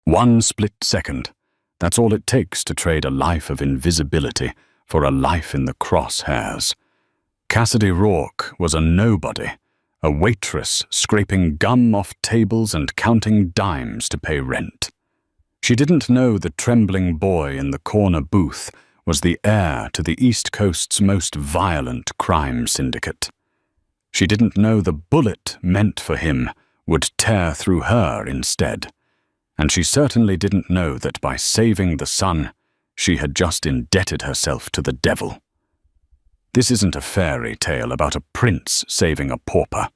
1 split second. That's all it takes to trade a life of invisibility for a life in the crosshairs. Cassidy Rourke was a nobody, a waitress scraping gum off tables and counting dimes to pay rent. She didn't know the trembling boy in the corner booth was the heir to the East Coast's most violent crime syndicate. She didn't know the bullet meant for him would tear through her instead. And she certainly didn't know that by saving the son, she had just indebted herself to the devil. This isn't a fairy tale about a prince saving a pauper.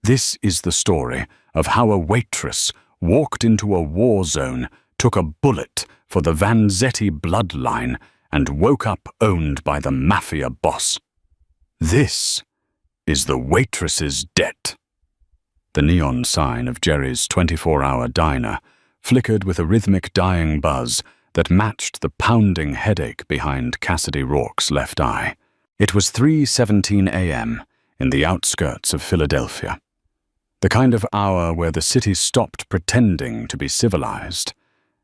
This is the story of how a waitress walked into a war zone, took a bullet for the Vanzetti bloodline, and woke up owned by the Mafia boss. This is the waitress's debt. The neon sign of Jerry's 24-hour diner flickered with a rhythmic dying buzz that matched the pounding headache behind Cassidy Rourke's left eye. It was 3:17 a.m. in the outskirts of Philadelphia, the kind of hour where the city stopped pretending to be civilized,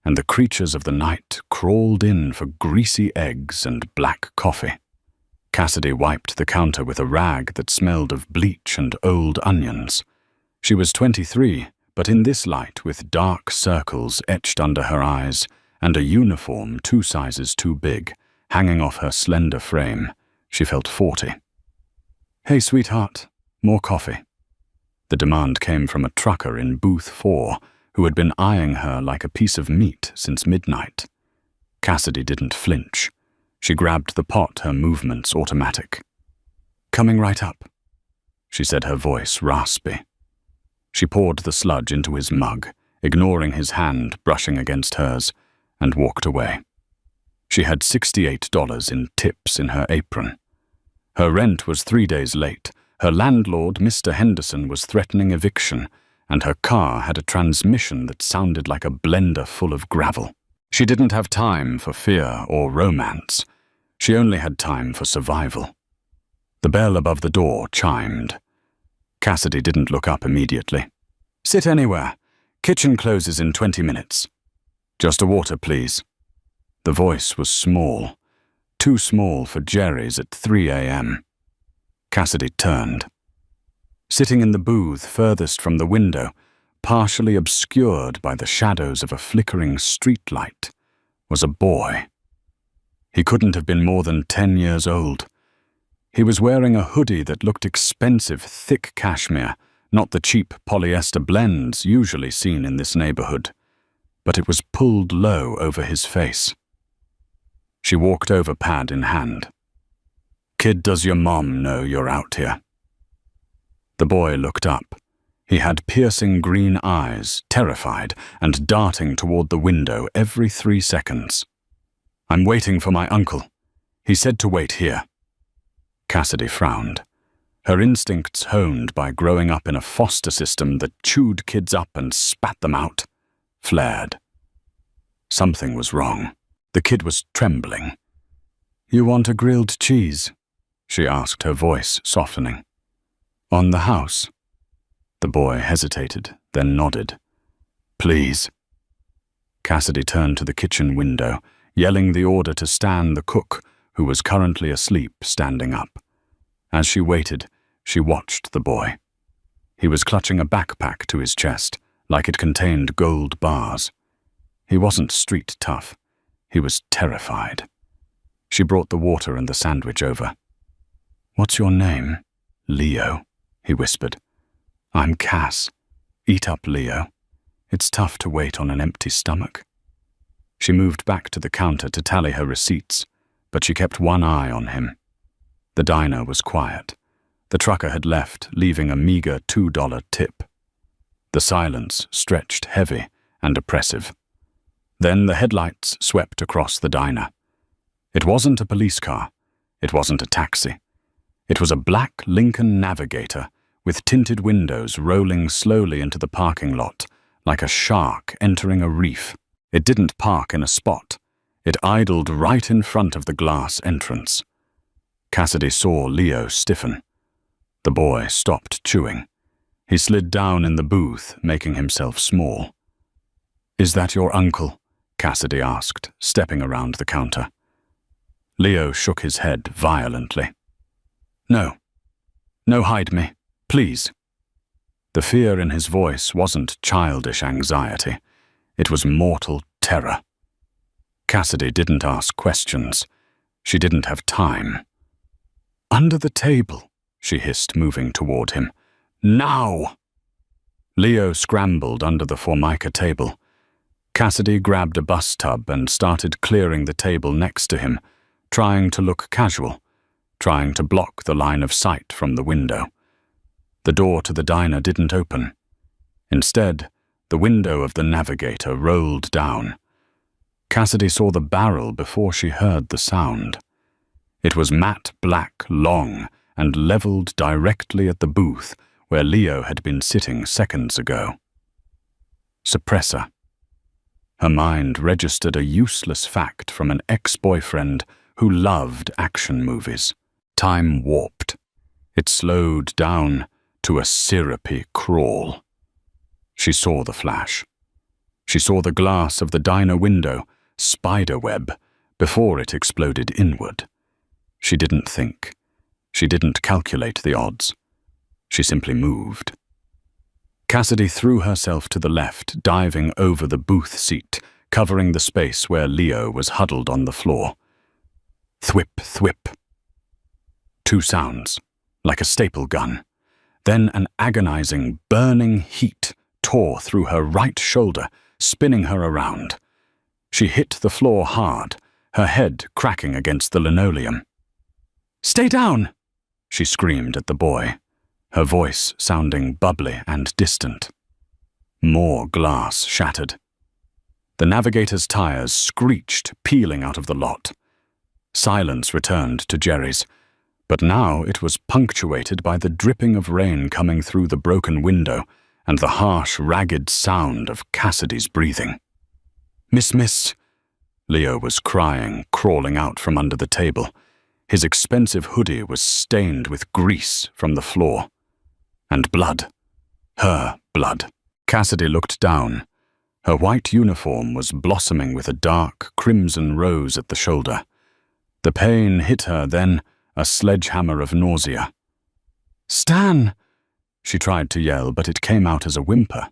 and the creatures of the night crawled in for greasy eggs and black coffee. Cassidy wiped the counter with a rag that smelled of bleach and old onions. She was 23, but in this light, with dark circles etched under her eyes and a uniform 2 sizes too big hanging off her slender frame, she felt 40. "Hey, sweetheart, more coffee." The demand came from a trucker in booth 4 who had been eyeing her like a piece of meat since midnight. Cassidy didn't flinch. She grabbed the pot, her movements automatic. "Coming right up," she said, her voice raspy. She poured the sludge into his mug, ignoring his hand brushing against hers, and walked away. She had $68 in tips in her apron. Her rent was 3 days late. Her landlord, Mr. Henderson, was threatening eviction, and her car had a transmission that sounded like a blender full of gravel. She didn't have time for fear or romance. She only had time for survival. The bell above the door chimed. Cassidy didn't look up immediately. "Sit anywhere. Kitchen closes in 20 minutes. Just a water, please." The voice was small, too small for Jerry's at 3 a.m. Cassidy turned. Sitting in the booth furthest from the window, partially obscured by the shadows of a flickering streetlight, was a boy. He couldn't have been more than 10 years old. He was wearing a hoodie that looked expensive, thick cashmere, not the cheap polyester blends usually seen in this neighborhood, but it was pulled low over his face. She walked over, pad in hand. "Kid, does your mom know you're out here?" The boy looked up. He had piercing green eyes, terrified, and darting toward the window every 3 seconds. "I'm waiting for my uncle. He said to wait here." Cassidy frowned. Her instincts, honed by growing up in a foster system that chewed kids up and spat them out, flared. Something was wrong. The kid was trembling. "You want a grilled cheese?" she asked, her voice softening. "On the house?" The boy hesitated, then nodded. "Please." Cassidy turned to the kitchen window, yelling the order to Stan the cook, who was currently asleep, standing up. As she waited, she watched the boy. He was clutching a backpack to his chest, like it contained gold bars. He wasn't street tough. He was terrified. She brought the water and the sandwich over. "What's your name?" "Leo," he whispered. "I'm Cass. Eat up, Leo. It's tough to wait on an empty stomach." She moved back to the counter to tally her receipts, but she kept one eye on him. The diner was quiet. The trucker had left, leaving a meager $2 tip. The silence stretched heavy and oppressive. Then the headlights swept across the diner. It wasn't a police car. It wasn't a taxi. It was a black Lincoln Navigator with tinted windows rolling slowly into the parking lot, like a shark entering a reef. It didn't park in a spot. It idled right in front of the glass entrance. Cassidy saw Leo stiffen. The boy stopped chewing. He slid down in the booth, making himself small. "Is that your uncle?" Cassidy asked, stepping around the counter. Leo shook his head violently. "No. No, hide me. Please." The fear in his voice wasn't childish anxiety. It was mortal terror. Cassidy didn't ask questions. She didn't have time. "Under the table," she hissed, moving toward him. "Now!" Leo scrambled under the Formica table. Cassidy grabbed a bus tub and started clearing the table next to him, trying to look casual, trying to block the line of sight from the window. The door to the diner didn't open. Instead, the window of the navigator rolled down. Cassidy saw the barrel before she heard the sound. It was matte black, long, and leveled directly at the booth where Leo had been sitting seconds ago. Suppressor. Her mind registered a useless fact from an ex-boyfriend who loved action movies. Time warped. It slowed down to a syrupy crawl. She saw the flash. She saw the glass of the diner window, spiderweb, before it exploded inward. She didn't think. She didn't calculate the odds. She simply moved. Cassidy threw herself to the left, diving over the booth seat, covering the space where Leo was huddled on the floor. Thwip, thwip. Two sounds, like a staple gun. Then an agonizing, burning heat tore through her right shoulder, spinning her around. She hit the floor hard, her head cracking against the linoleum. "Stay down!" she screamed at the boy, her voice sounding bubbly and distant. More glass shattered. The navigator's tires screeched, peeling out of the lot. Silence returned to Jerry's, but now it was punctuated by the dripping of rain coming through the broken window and the harsh, ragged sound of Cassidy's breathing. Miss, Leo was crying, crawling out from under the table. His expensive hoodie was stained with grease from the floor. And blood. Her blood. Cassidy looked down. Her white uniform was blossoming with a dark, crimson rose at the shoulder. The pain hit her then, a sledgehammer of nausea. "Stan!" She tried to yell, but it came out as a whimper.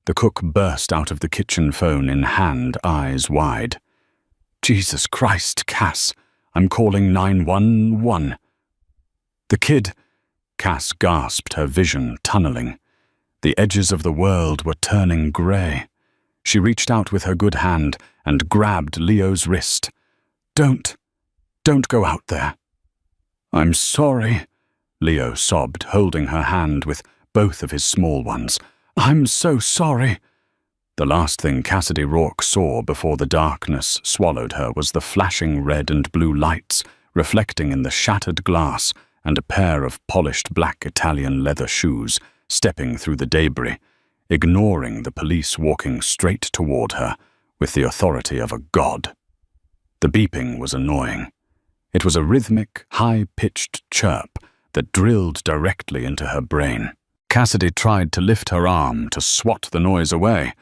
The cook burst out of the kitchen phone in hand, eyes wide. "Jesus Christ, Cass! I'm calling 911. "The kid," Cass gasped, her vision tunneling. The edges of the world were turning grey. She reached out with her good hand and grabbed Leo's wrist. Don't go out there." "I'm sorry," Leo sobbed, holding her hand with both of his small ones. "I'm so sorry." The last thing Cassidy Rourke saw before the darkness swallowed her was the flashing red and blue lights reflecting in the shattered glass and a pair of polished black Italian leather shoes stepping through the debris, ignoring the police walking straight toward her with the authority of a god. The beeping was annoying. It was a rhythmic, high-pitched chirp that drilled directly into her brain. Cassidy tried to lift her arm to swat the noise away,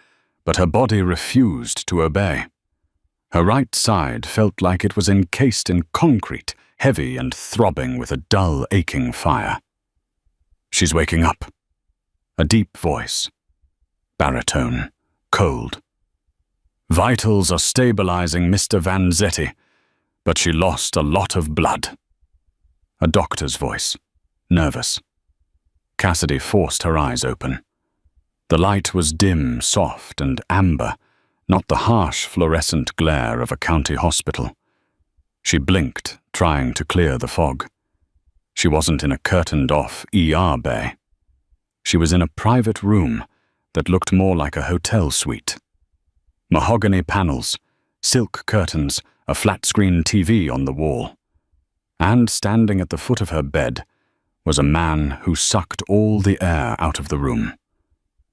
but her body refused to obey. Her right side felt like it was encased in concrete, heavy and throbbing with a dull, aching fire. "She's waking up." A deep voice. Baritone. Cold. "Vitals are stabilizing, Mr. Vanzetti, but she lost a lot of blood." A doctor's voice. Nervous. Cassidy forced her eyes open. The light was dim, soft, and amber, not the harsh fluorescent glare of a county hospital. She blinked, trying to clear the fog. She wasn't in a curtained-off ER bay. She was in a private room that looked more like a hotel suite. Mahogany panels, silk curtains, a flat-screen TV on the wall. And standing at the foot of her bed was a man who sucked all the air out of the room.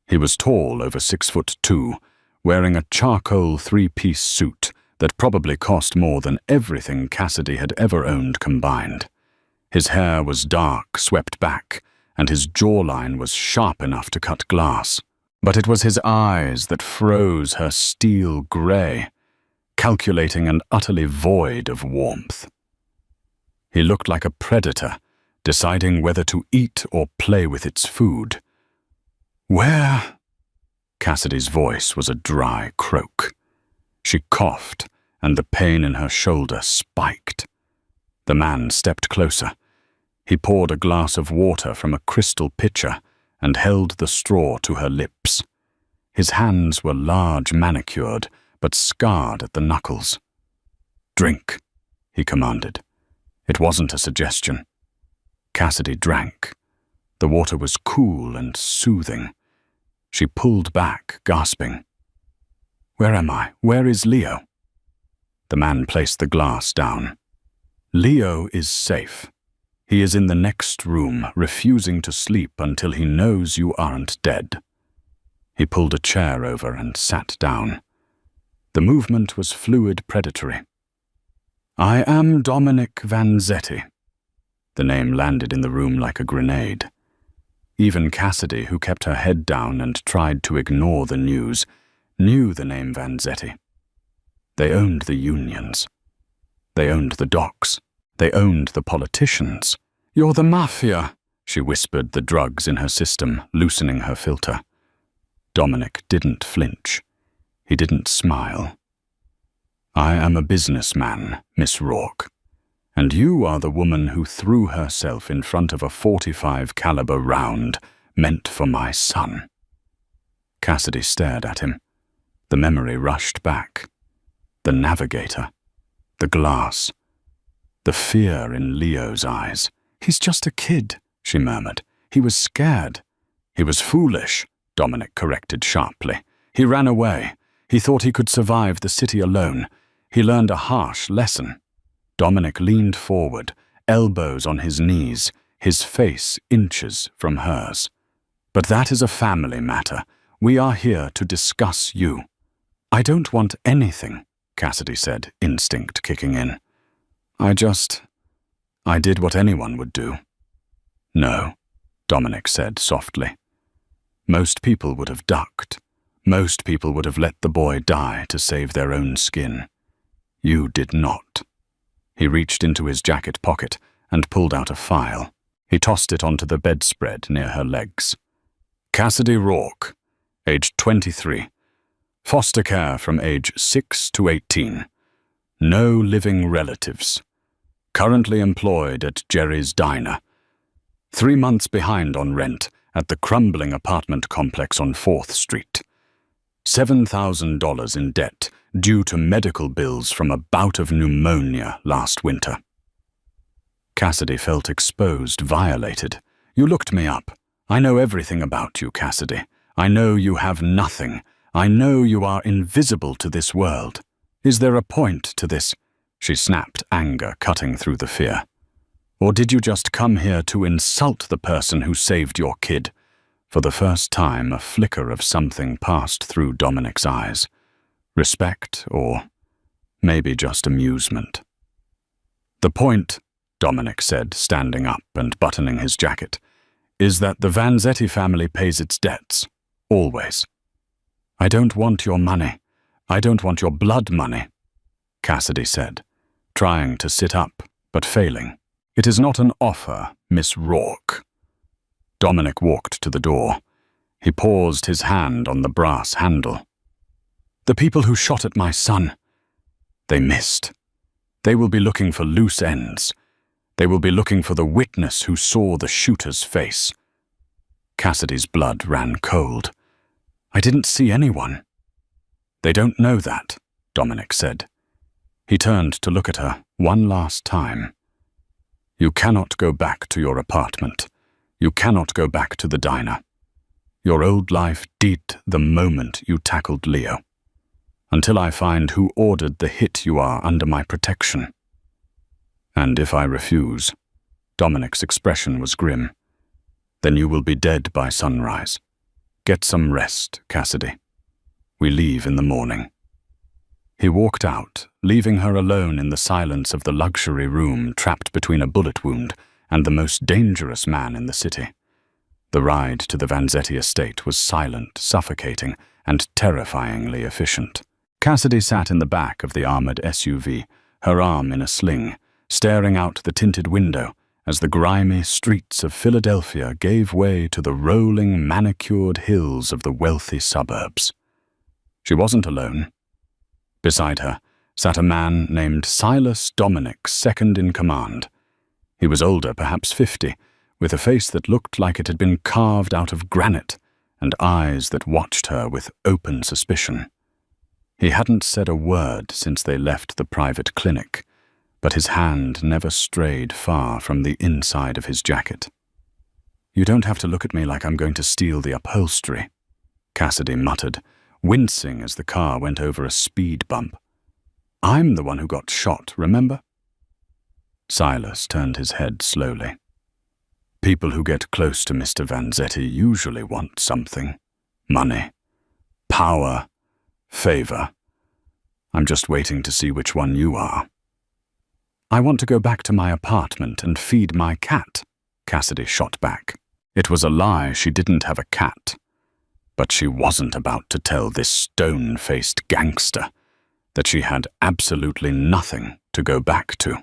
He was tall, over 6'2", wearing a charcoal three-piece suit that probably cost more than everything Cassidy had ever owned combined. His hair was dark, swept back, and his jawline was sharp enough to cut glass. But it was his eyes that froze her steel grey, calculating and utterly void of warmth. He looked like a predator, deciding whether to eat or play with its food. "Where?" Cassidy's voice was a dry croak. She coughed, and the pain in her shoulder spiked. The man stepped closer. He poured a glass of water from a crystal pitcher and held the straw to her lips. His hands were large, manicured, but scarred at the knuckles. "Drink," he commanded. It wasn't a suggestion. Cassidy drank. The water was cool and soothing. She pulled back, gasping. "Where am I? Where is Leo?" The man placed the glass down. "Leo is safe. He is in the next room, refusing to sleep until he knows you aren't dead." He pulled a chair over and sat down. The movement was fluid, predatory. "I am Dominic Vanzetti." The name landed in the room like a grenade. Even Cassidy, who kept her head down and tried to ignore the news, knew the name Vanzetti. They owned the unions. They owned the docks. They owned the politicians. "You're the Mafia," she whispered, the drugs in her system loosening her filter. Dominic didn't flinch. He didn't smile. "I am a businessman, Miss Rourke, and you are the woman who threw herself in front of a .45 caliber round meant for my son." Cassidy stared at him. The memory rushed back. The navigator. The glass. The fear in Leo's eyes. "He's just a kid," she murmured. "He was scared." "He was foolish," Dominic corrected sharply. "He ran away. He thought he could survive the city alone. He learned a harsh lesson." Dominic leaned forward, elbows on his knees, his face inches from hers. "But that is a family matter. We are here to discuss you." "I don't want anything," Cassidy said, instinct kicking in. I did what anyone would do." "No," Dominic said softly. "Most people would have ducked. Most people would have let the boy die to save their own skin. You did not." He reached into his jacket pocket and pulled out a file. He tossed it onto the bedspread near her legs. "Cassidy Rourke, age 23. Foster care from age 6 to 18. No living relatives. Currently employed at Jerry's Diner. 3 months behind on rent at the crumbling apartment complex on 4th Street. $7,000 in debt due to medical bills from a bout of pneumonia last winter." Cassidy felt exposed, violated. "You looked me up. I know everything about you, Cassidy. I know you have nothing. I know you are invisible to this world. Is there a point to this?" She snapped, anger cutting through the fear. "Or did you just come here to insult the person who saved your kid?" For the first time, a flicker of something passed through Dominic's eyes. Respect, or maybe just amusement. "The point," Dominic said, standing up and buttoning his jacket, "is that the Vanzetti family pays its debts. Always. I don't want your money. I don't want your blood money," Cassidy said, trying to sit up, but failing. "It is not an offer, Miss Rourke." Dominic walked to the door. He paused, his hand on the brass handle. "The people who shot at my son. They missed. They will be looking for loose ends. They will be looking for the witness who saw the shooter's face." Cassidy's blood ran cold. "I didn't see anyone." "They don't know that," Dominic said. He turned to look at her one last time. "You cannot go back to your apartment. You cannot go back to the diner. Your old life did the moment you tackled Leo. Until I find who ordered the hit, you are under my protection. And if I refuse," Dominic's expression was grim, "then you will be dead by sunrise. Get some rest, Cassidy. We leave in the morning." He walked out, leaving her alone in the silence of the luxury room, trapped between a bullet wound and the most dangerous man in the city. The ride to the Vanzetti estate was silent, suffocating, and terrifyingly efficient. Cassidy sat in the back of the armored SUV, her arm in a sling, staring out the tinted window as the grimy streets of Philadelphia gave way to the rolling, manicured hills of the wealthy suburbs. She wasn't alone. Beside her sat a man named Silas Dominic, second in command. He was older, perhaps 50, with a face that looked like it had been carved out of granite and eyes that watched her with open suspicion. He hadn't said a word since they left the private clinic, but his hand never strayed far from the inside of his jacket. "You don't have to look at me like I'm going to steal the upholstery," Cassidy muttered, wincing as the car went over a speed bump. "I'm the one who got shot, remember?" Silas turned his head slowly. "People who get close to Mr. Vanzetti usually want something. Money, power, favor. I'm just waiting to see which one you are." "I want to go back to my apartment and feed my cat," Cassidy shot back. It was a lie she didn't have a cat, but she wasn't about to tell this stone-faced gangster that she had absolutely nothing to go back to.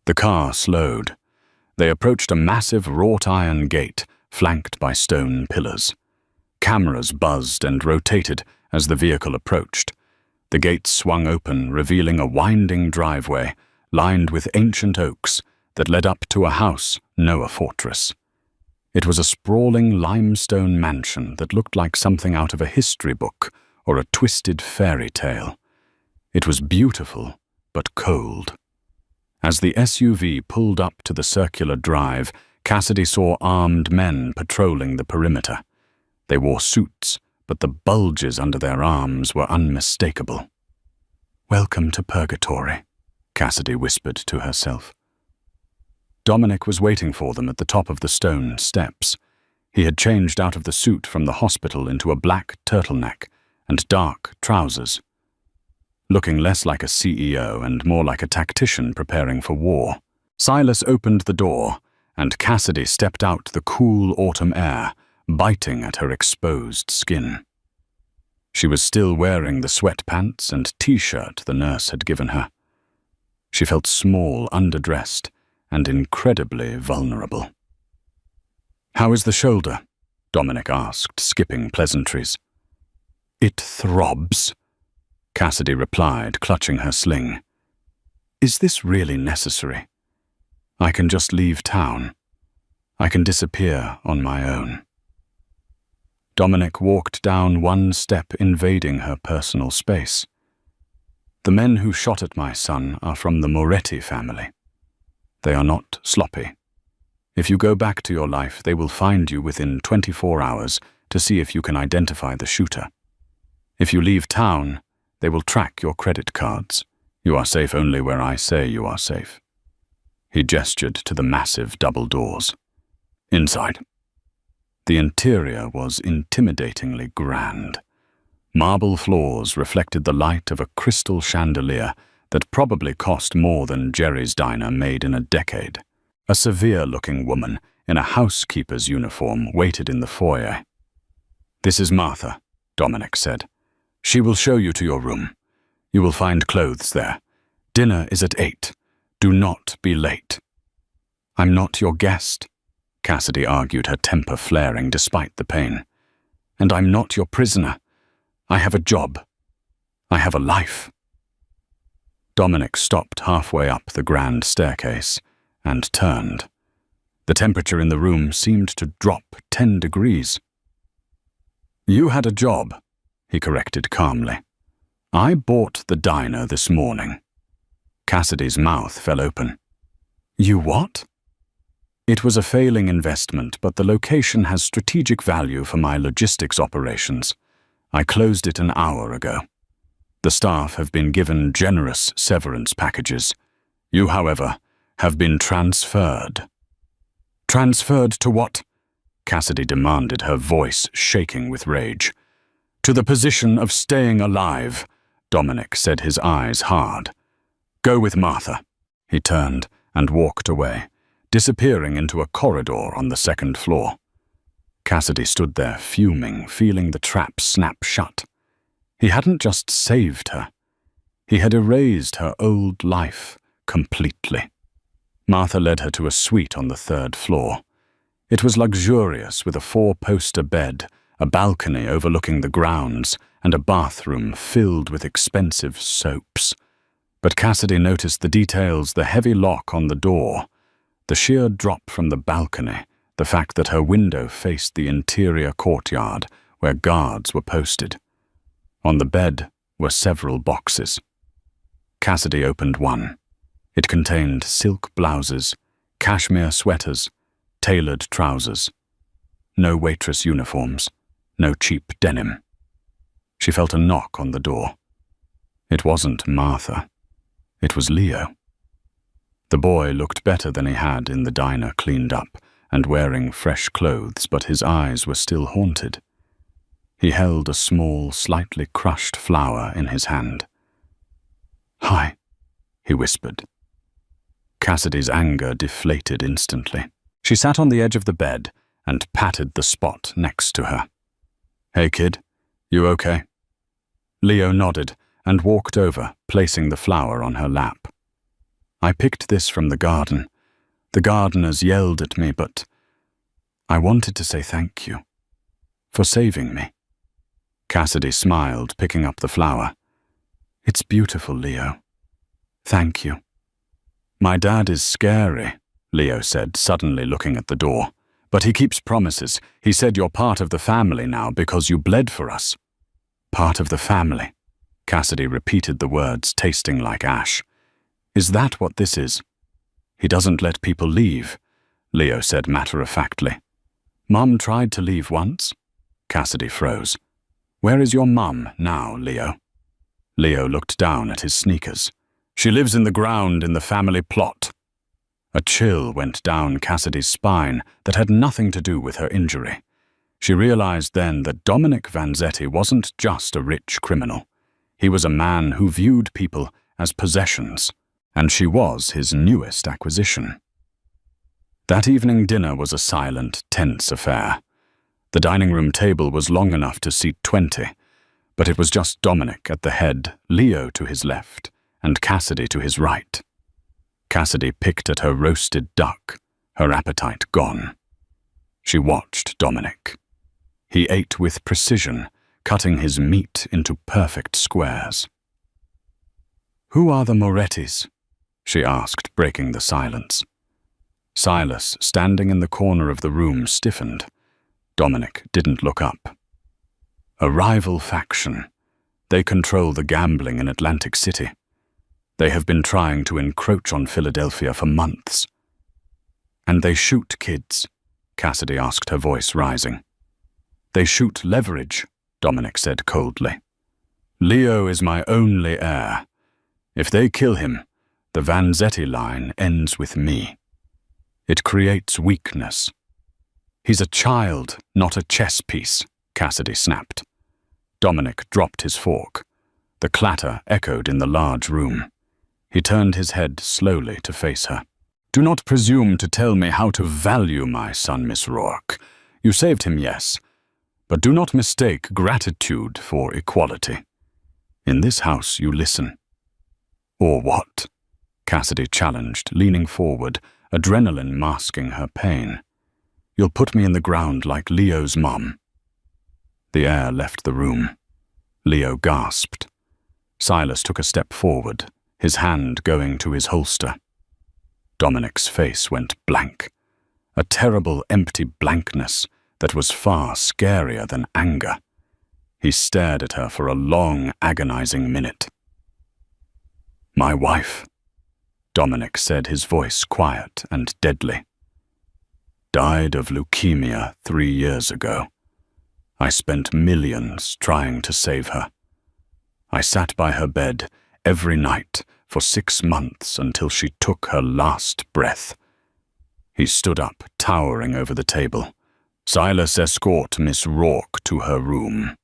The car slowed. They approached a massive wrought-iron gate flanked by stone pillars. Cameras buzzed and rotated as the vehicle approached. The gate swung open, revealing a winding driveway lined with ancient oaks that led up to a house, no a fortress. It was a sprawling limestone mansion that looked like something out of a history book or a twisted fairy tale. It was beautiful, but cold. As the SUV pulled up to the circular drive, Cassidy saw armed men patrolling the perimeter. They wore suits, but the bulges under their arms were unmistakable. "Welcome to purgatory," Cassidy whispered to herself. Dominic was waiting for them at the top of the stone steps. He had changed out of the suit from the hospital into a black turtleneck and dark trousers, looking less like a CEO and more like a tactician preparing for war. Silas opened the door, and Cassidy stepped out the cool autumn air, biting at her exposed skin. She was still wearing the sweatpants and t-shirt the nurse had given her. She felt small, underdressed, and incredibly vulnerable. "How is the shoulder?" Dominic asked, skipping pleasantries. "It throbs," Cassidy replied, clutching her sling. "Is this really necessary? I can just leave town. I can disappear on my own." Dominic walked down one step, invading her personal space. "The men who shot at my son are from the Moretti family. They are not sloppy. If you go back to your life, they will find you within 24 hours to see if you can identify the shooter. If you leave town, they will track your credit cards. You are safe only where I say you are safe." He gestured to the massive double doors. "Inside." The interior was intimidatingly grand. Marble floors reflected the light of a crystal chandelier that probably cost more than Jerry's diner made in a decade. A severe-looking woman in a housekeeper's uniform waited in the foyer. "This is Martha," Dominic said. "She will show you to your room. You will find clothes there. Dinner is at 8. Do not be late." "I'm not your guest," Cassidy argued, her temper flaring despite the pain. "And I'm not your prisoner. I have a job. I have a life." Dominic stopped halfway up the grand staircase and turned. The temperature in the room seemed to drop 10 degrees. "You had a job," he corrected calmly. "I bought the diner this morning." Cassidy's mouth fell open. "You what?" "It was a failing investment, but the location has strategic value for my logistics operations. I closed it an hour ago. The staff have been given generous severance packages. You, however, have been transferred." "Transferred to what?" Cassidy demanded, her voice shaking with rage. "To the position of staying alive," Dominic said, his eyes hard. "Go with Martha." He turned and walked away, disappearing into a corridor on the second floor. Cassidy stood there fuming, feeling the trap snap shut. He hadn't just saved her. He had erased her old life completely. Martha led her to a suite on the third floor. It was luxurious, with a 4-poster bed, a balcony overlooking the grounds, and a bathroom filled with expensive soaps. But Cassidy noticed the details: the heavy lock on the door, the sheer drop from the balcony, the fact that her window faced the interior courtyard where guards were posted. On the bed were several boxes. Cassidy opened one. It contained silk blouses, cashmere sweaters, tailored trousers. No waitress uniforms, no cheap denim. She felt a knock on the door. It wasn't Martha. It was Leo. The boy looked better than he had in the diner, cleaned up and wearing fresh clothes, but his eyes were still haunted. He held a small, slightly crushed flower in his hand. "Hi," he whispered. Cassidy's anger deflated instantly. She sat on the edge of the bed and patted the spot next to her. "Hey, kid, you okay?" Leo nodded and walked over, placing the flower on her lap. "I picked this from the garden. The gardeners yelled at me, but I wanted to say thank you for saving me." Cassidy smiled, picking up the flower. "It's beautiful, Leo. Thank you." "My dad is scary," Leo said, suddenly looking at the door. "But he keeps promises. He said you're part of the family now because you bled for us." "Part of the family." Cassidy repeated the words, tasting like ash. "Is that what this is?" "He doesn't let people leave," Leo said matter-of-factly. "Mum tried to leave once." Cassidy froze. "Where is your mum now, Leo?" Leo looked down at his sneakers. "She lives in the ground in the family plot." A chill went down Cassidy's spine that had nothing to do with her injury. She realized then that Dominic Vanzetti wasn't just a rich criminal. He was a man who viewed people as possessions, and she was his newest acquisition. That evening dinner was a silent, tense affair. The dining room table was long enough to seat 20, but it was just Dominic at the head, Leo to his left, and Cassidy to his right. Cassidy picked at her roasted duck, her appetite gone. She watched Dominic. He ate with precision, cutting his meat into perfect squares. "Who are the Morettis?" she asked, breaking the silence. Silas, standing in the corner of the room, stiffened. Dominic didn't look up. "A rival faction. They control the gambling in Atlantic City. They have been trying to encroach on Philadelphia for months." "And they shoot kids?" Cassidy asked, her voice rising. "They shoot leverage," Dominic said coldly. "Leo is my only heir. If they kill him, the Vanzetti line ends with me. It creates weakness." "He's a child, not a chess piece," Cassidy snapped. Dominic dropped his fork. The clatter echoed in the large room. He turned his head slowly to face her. "Do not presume to tell me how to value my son, Miss Rourke. You saved him, yes, but do not mistake gratitude for equality. In this house you listen." "Or what?" Cassidy challenged, leaning forward, adrenaline masking her pain. "You'll put me in the ground like Leo's mom." The air left the room. Leo gasped. Silas took a step forward, his hand going to his holster. Dominic's face went blank. A terrible, empty blankness that was far scarier than anger. He stared at her for a long, agonizing minute. "My wife," Dominic said, his voice quiet and deadly, "died of leukemia 3 years ago. I spent millions trying to save her. I sat by her bed every night for 6 months until she took her last breath." He stood up, towering over the table. "Silas, escort Miss Rourke to her room.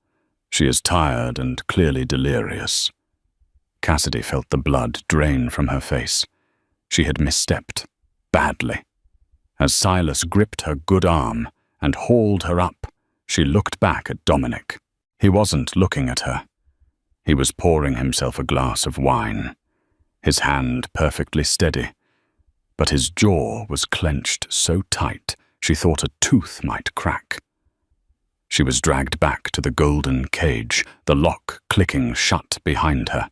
She is tired and clearly delirious." Cassidy felt the blood drain from her face. She had misstepped, badly. As Silas gripped her good arm and hauled her up, she looked back at Dominic. He wasn't looking at her. He was pouring himself a glass of wine, his hand perfectly steady, but his jaw was clenched so tight she thought a tooth might crack. She was dragged back to the golden cage, the lock clicking shut behind her.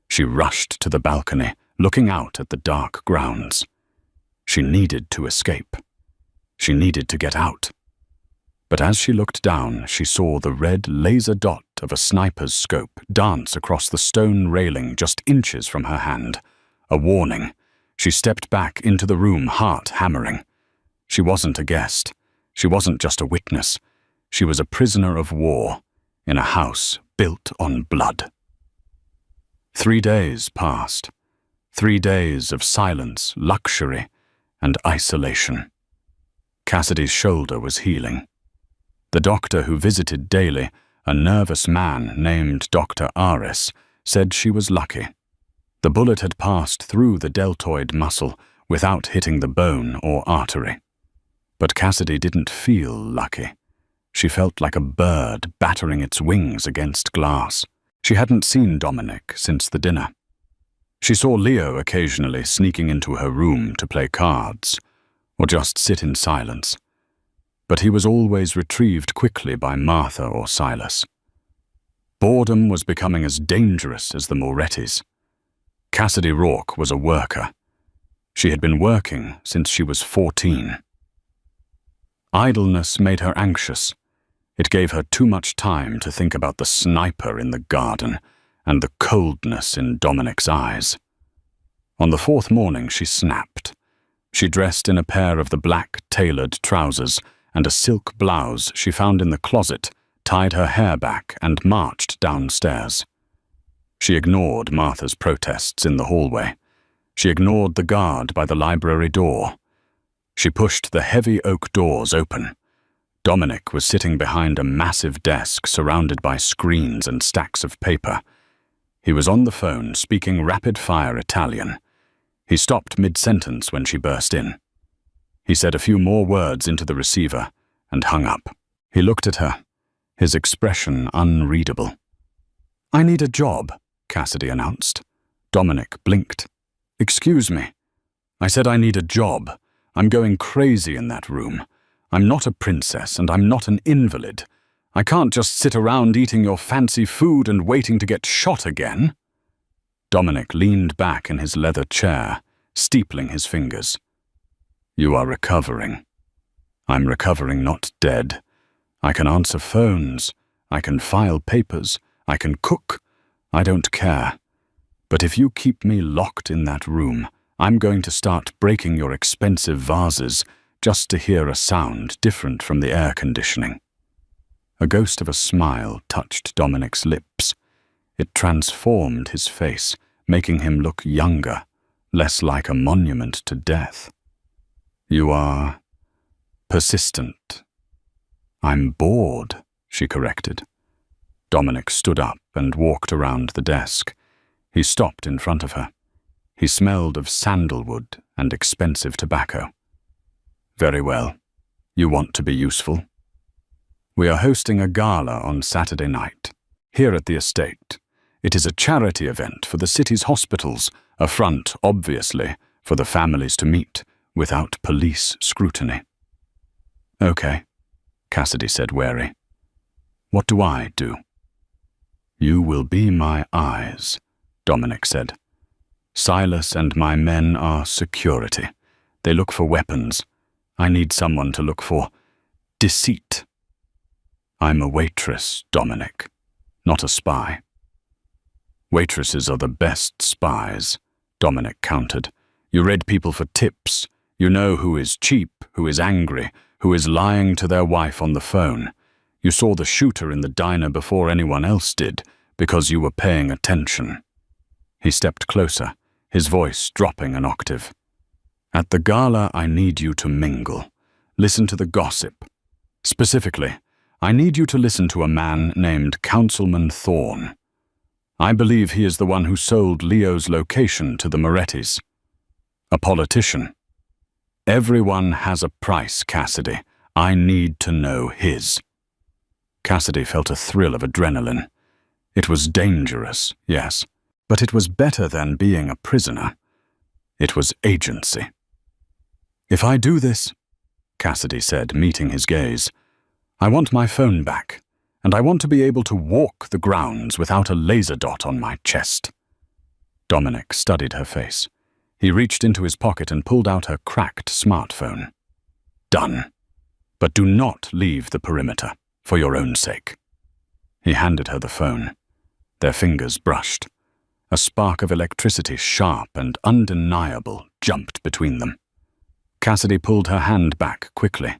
She rushed to the balcony, looking out at the dark grounds. She needed to escape. She needed to get out. But as she looked down, she saw the red laser dot of a sniper's scope dance across the stone railing just inches from her hand. A warning. She stepped back into the room, heart hammering. She wasn't a guest. She wasn't just a witness. She was a prisoner of war in a house built on blood. 3 days passed. 3 days of silence, luxury, and isolation. Cassidy's shoulder was healing. The doctor who visited daily, a nervous man named Dr. Aris, said she was lucky. The bullet had passed through the deltoid muscle without hitting the bone or artery. But Cassidy didn't feel lucky. She felt like a bird battering its wings against glass. She hadn't seen Dominic since the dinner. She saw Leo occasionally sneaking into her room to play cards, or just sit in silence. But he was always retrieved quickly by Martha or Silas. Boredom was becoming as dangerous as the Morettis. Cassidy Rourke was a worker. She had been working since she was 14. Idleness made her anxious. It gave her too much time to think about the sniper in the garden and the coldness in Dominic's eyes. On the 4th morning, she snapped. She dressed in a pair of the black tailored trousers and a silk blouse she found in the closet, tied her hair back, and marched downstairs. She ignored Martha's protests in the hallway. She ignored the guard by the library door. She pushed the heavy oak doors open. Dominic was sitting behind a massive desk surrounded by screens and stacks of paper. He was on the phone, speaking rapid-fire Italian. He stopped mid-sentence when she burst in. He said a few more words into the receiver and hung up. He looked at her, his expression unreadable. "I need a job," Cassidy announced. Dominic blinked. "Excuse me. I said I need a job. I'm going crazy in that room. I'm not a princess and I'm not an invalid. I can't just sit around eating your fancy food and waiting to get shot again." Dominic leaned back in his leather chair, steepling his fingers. "You are recovering. I'm recovering, not dead. I can answer phones. I can file papers. I can cook. I don't care. But if you keep me locked in that room, I'm going to start breaking your expensive vases just to hear a sound different from the air conditioning." A ghost of a smile touched Dominic's lips. It transformed his face, making him look younger, less like a monument to death. "You are persistent." "I'm bored," she corrected. Dominic stood up and walked around the desk. He stopped in front of her. He smelled of sandalwood and expensive tobacco. "Very well. You want to be useful? We are hosting a gala on Saturday night, here at the estate. It is a charity event for the city's hospitals, a front, obviously, for the families to meet without police scrutiny." "Okay," Cassidy said, wary. "What do I do?" "You will be my eyes," Dominic said. "Silas and my men are security. They look for weapons. I need someone to look for deceit." "I'm a waitress, Dominic, not a spy." "Waitresses are the best spies," Dominic countered. "You read people for tips. You know who is cheap, who is angry, who is lying to their wife on the phone. You saw the shooter in the diner before anyone else did, because you were paying attention." He stepped closer, his voice dropping an octave. "At the gala, I need you to mingle. Listen to the gossip. Specifically, I need you to listen to a man named Councilman Thorne. I believe he is the one who sold Leo's location to the Morettis. A politician. Everyone has a price, Cassidy. I need to know his. Cassidy felt a thrill of adrenaline. It was dangerous, yes, but it was better than being a prisoner. It was agency. If I do this, Cassidy said, meeting his gaze, I want my phone back, and I want to be able to walk the grounds without a laser dot on my chest. Dominic studied her face. He reached into his pocket and pulled out her cracked smartphone. Done. But do not leave the perimeter, for your own sake. He handed her the phone. Their fingers brushed. A spark of electricity, sharp and undeniable, jumped between them. Cassidy pulled her hand back quickly.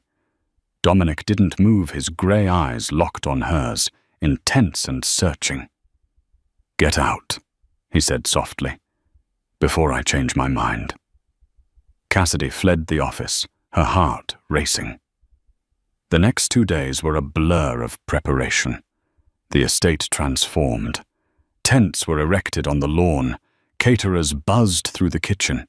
Dominic didn't move, his grey eyes locked on hers, intense and searching. Get out, he said softly, before I change my mind. Cassidy fled the office, her heart racing. The next 2 days were a blur of preparation. The estate transformed. Tents were erected on the lawn. Caterers buzzed through the kitchen.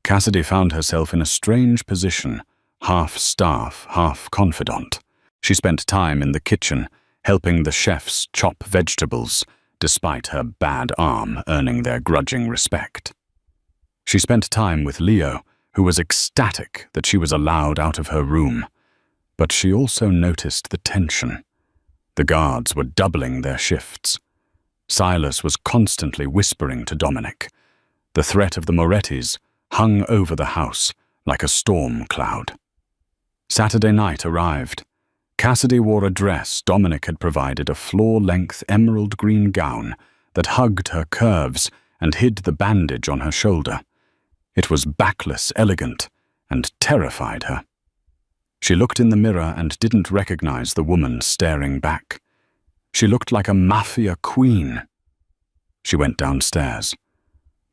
Cassidy found herself in a strange position, half staff, half confidant. She spent time in the kitchen, helping the chefs chop vegetables, despite her bad arm earning their grudging respect. She spent time with Leo, who was ecstatic that she was allowed out of her room. But she also noticed the tension. The guards were doubling their shifts. Silas was constantly whispering to Dominic. The threat of the Morettis hung over the house like a storm cloud. Saturday night arrived. Cassidy wore a dress Dominic had provided, a floor-length emerald green gown that hugged her curves and hid the bandage on her shoulder. It was backless, elegant, and terrified her. She looked in the mirror and didn't recognize the woman staring back. She looked like a Mafia queen. She went downstairs.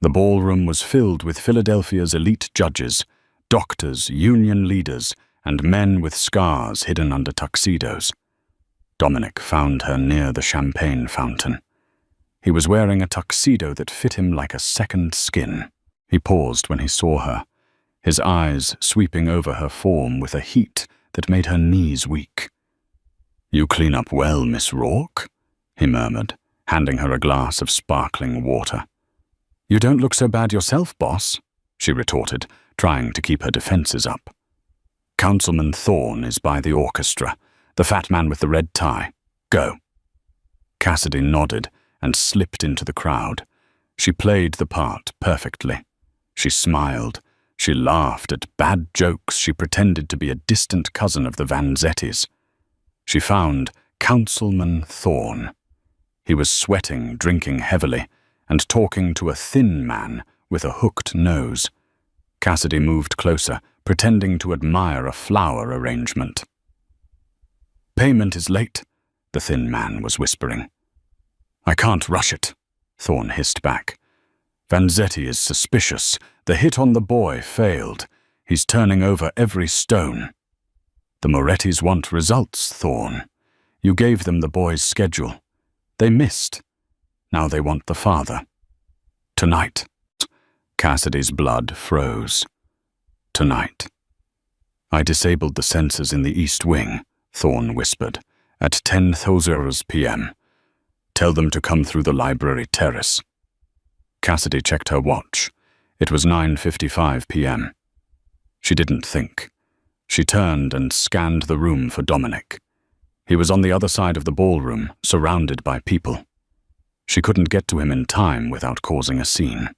The ballroom was filled with Philadelphia's elite judges, doctors, union leaders, and men with scars hidden under tuxedos. Dominic found her near the champagne fountain. He was wearing a tuxedo that fit him like a second skin. He paused when he saw her, his eyes sweeping over her form with a heat that made her knees weak. "You clean up well, Miss Rourke," he murmured, handing her a glass of sparkling water. "You don't look so bad yourself, boss," she retorted, trying to keep her defenses up. "Councilman Thorne is by the orchestra, the fat man with the red tie. Go." Cassidy nodded and slipped into the crowd. She played the part perfectly. She smiled. She laughed at bad jokes. She pretended to be a distant cousin of the Vanzettis. She found Councilman Thorne. He was sweating, drinking heavily, and talking to a thin man with a hooked nose. Cassidy moved closer, pretending to admire a flower arrangement. "Payment is late," the thin man was whispering. "I can't rush it," Thorne hissed back. "Vanzetti is suspicious. The hit on the boy failed. He's turning over every stone." "The Morettis want results, Thorne. You gave them the boy's schedule. They missed. Now they want the father. Tonight." Cassidy's blood froze. "Tonight." "I disabled the sensors in the East Wing," Thorne whispered, "at 10:00 p.m. Tell them to come through the library terrace." Cassidy checked her watch. It was 9:55 p.m. She didn't think. She turned and scanned the room for Dominic. He was on the other side of the ballroom, surrounded by people. She couldn't get to him in time without causing a scene.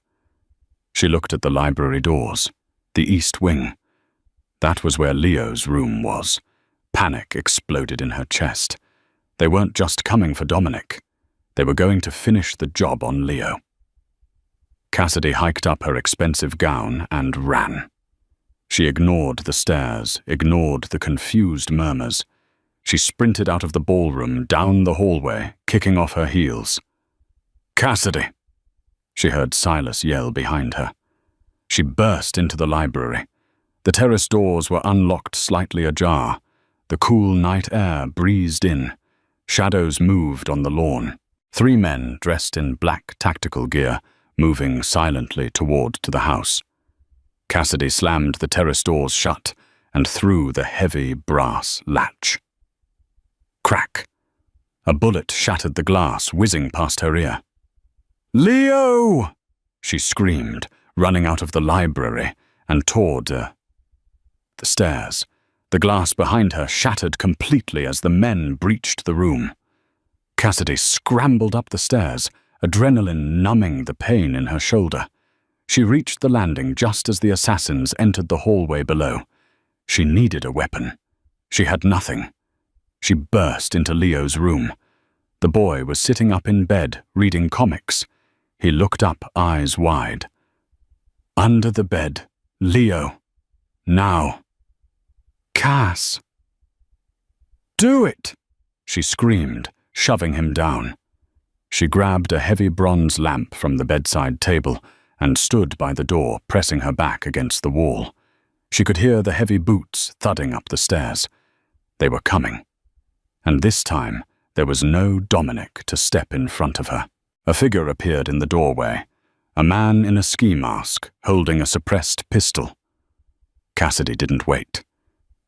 She looked at the library doors. The East Wing. That was where Leo's room was. Panic exploded in her chest. They weren't just coming for Dominic. They were going to finish the job on Leo. Cassidy hiked up her expensive gown and ran. She ignored the stares, ignored the confused murmurs. She sprinted out of the ballroom, down the hallway, kicking off her heels. "Cassidy!" She heard Silas yell behind her. She burst into the library. The terrace doors were unlocked slightly ajar. The cool night air breezed in. Shadows moved on the lawn. 3 men dressed in black tactical gear, moving silently toward the house. Cassidy slammed the terrace doors shut and threw the heavy brass latch. Crack! A bullet shattered the glass, whizzing past her ear. "Leo!" she screamed, running out of the library and toward the stairs. The glass behind her shattered completely as the men breached the room. Cassidy scrambled up the stairs, adrenaline numbing the pain in her shoulder. She reached the landing just as the assassins entered the hallway below. She needed a weapon. She had nothing. She burst into Leo's room. The boy was sitting up in bed, reading comics. He looked up, eyes wide. Under the bed, Leo. Now. "Cass!" "Do it!" she screamed, shoving him down. She grabbed a heavy bronze lamp from the bedside table and stood by the door, pressing her back against the wall. She could hear the heavy boots thudding up the stairs. They were coming. And this time, there was no Dominic to step in front of her. A figure appeared in the doorway, a man in a ski mask holding a suppressed pistol. Cassidy didn't wait.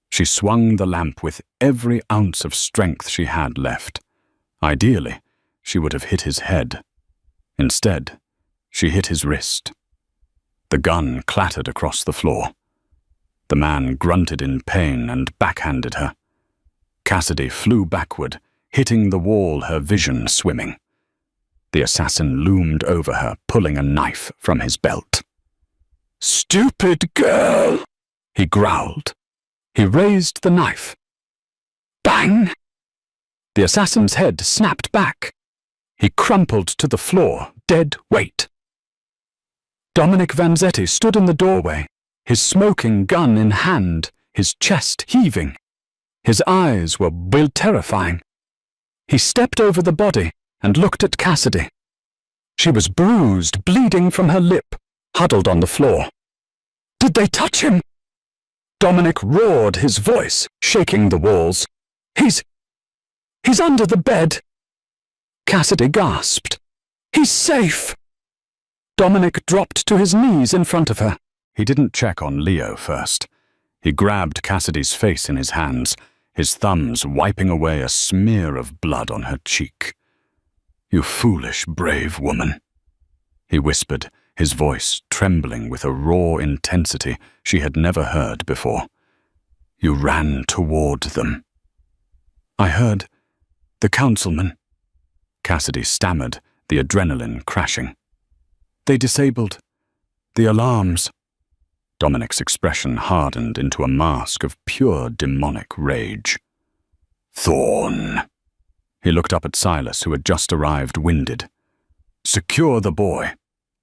She swung the lamp with every ounce of strength she had left. Ideally, she would have hit his head. Instead, she hit his wrist. The gun clattered across the floor. The man grunted in pain and backhanded her. Cassidy flew backward, hitting the wall, her vision swimming. The assassin loomed over her, pulling a knife from his belt. "Stupid girl!" he growled. He raised the knife. Bang! The assassin's head snapped back. He crumpled to the floor, dead weight. Dominic Vanzetti stood in the doorway, his smoking gun in hand, his chest heaving. His eyes were terrifying. He stepped over the body and looked at Cassidy. She was bruised, bleeding from her lip, huddled on the floor. "Did they touch him?" Dominic roared, his voice shaking the walls. He's under the bed." Cassidy gasped. "He's safe." Dominic dropped to his knees in front of her. He didn't check on Leo first. He grabbed Cassidy's face in his hands, his thumbs wiping away a smear of blood on her cheek. "You foolish, brave woman," he whispered, his voice trembling with a raw intensity she had never heard before. "You ran toward them." "I heard the councilman," Cassidy stammered, the adrenaline crashing. "They disabled the alarms." Dominic's expression hardened into a mask of pure demonic rage. "Thorn." He looked up at Silas, who had just arrived, winded. "Secure the boy,"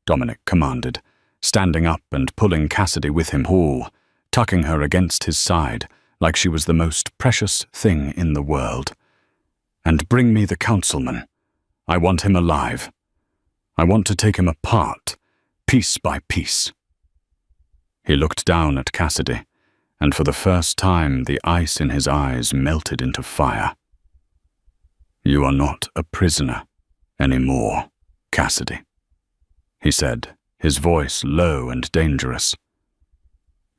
Dominic commanded, standing up and pulling Cassidy with him whole, tucking her against his side like she was the most precious thing in the world. "And bring me the councilman. I want him alive. I want to take him apart, piece by piece." He looked down at Cassidy, and for the first time the ice in his eyes melted into fire. "You are not a prisoner anymore, Cassidy," he said, his voice low and dangerous.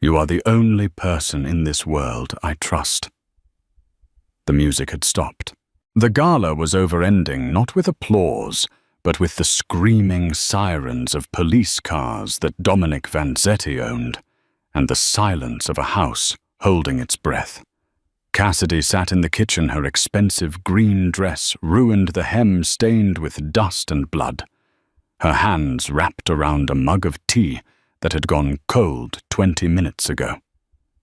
"You are the only person in this world I trust." The music had stopped. The gala was over-ending not with applause, but with the screaming sirens of police cars that Dominic Vanzetti owned, and the silence of a house holding its breath. Cassidy sat in the kitchen, her expensive green dress ruined, the hem stained with dust and blood. Her hands wrapped around a mug of tea that had gone cold 20 minutes ago.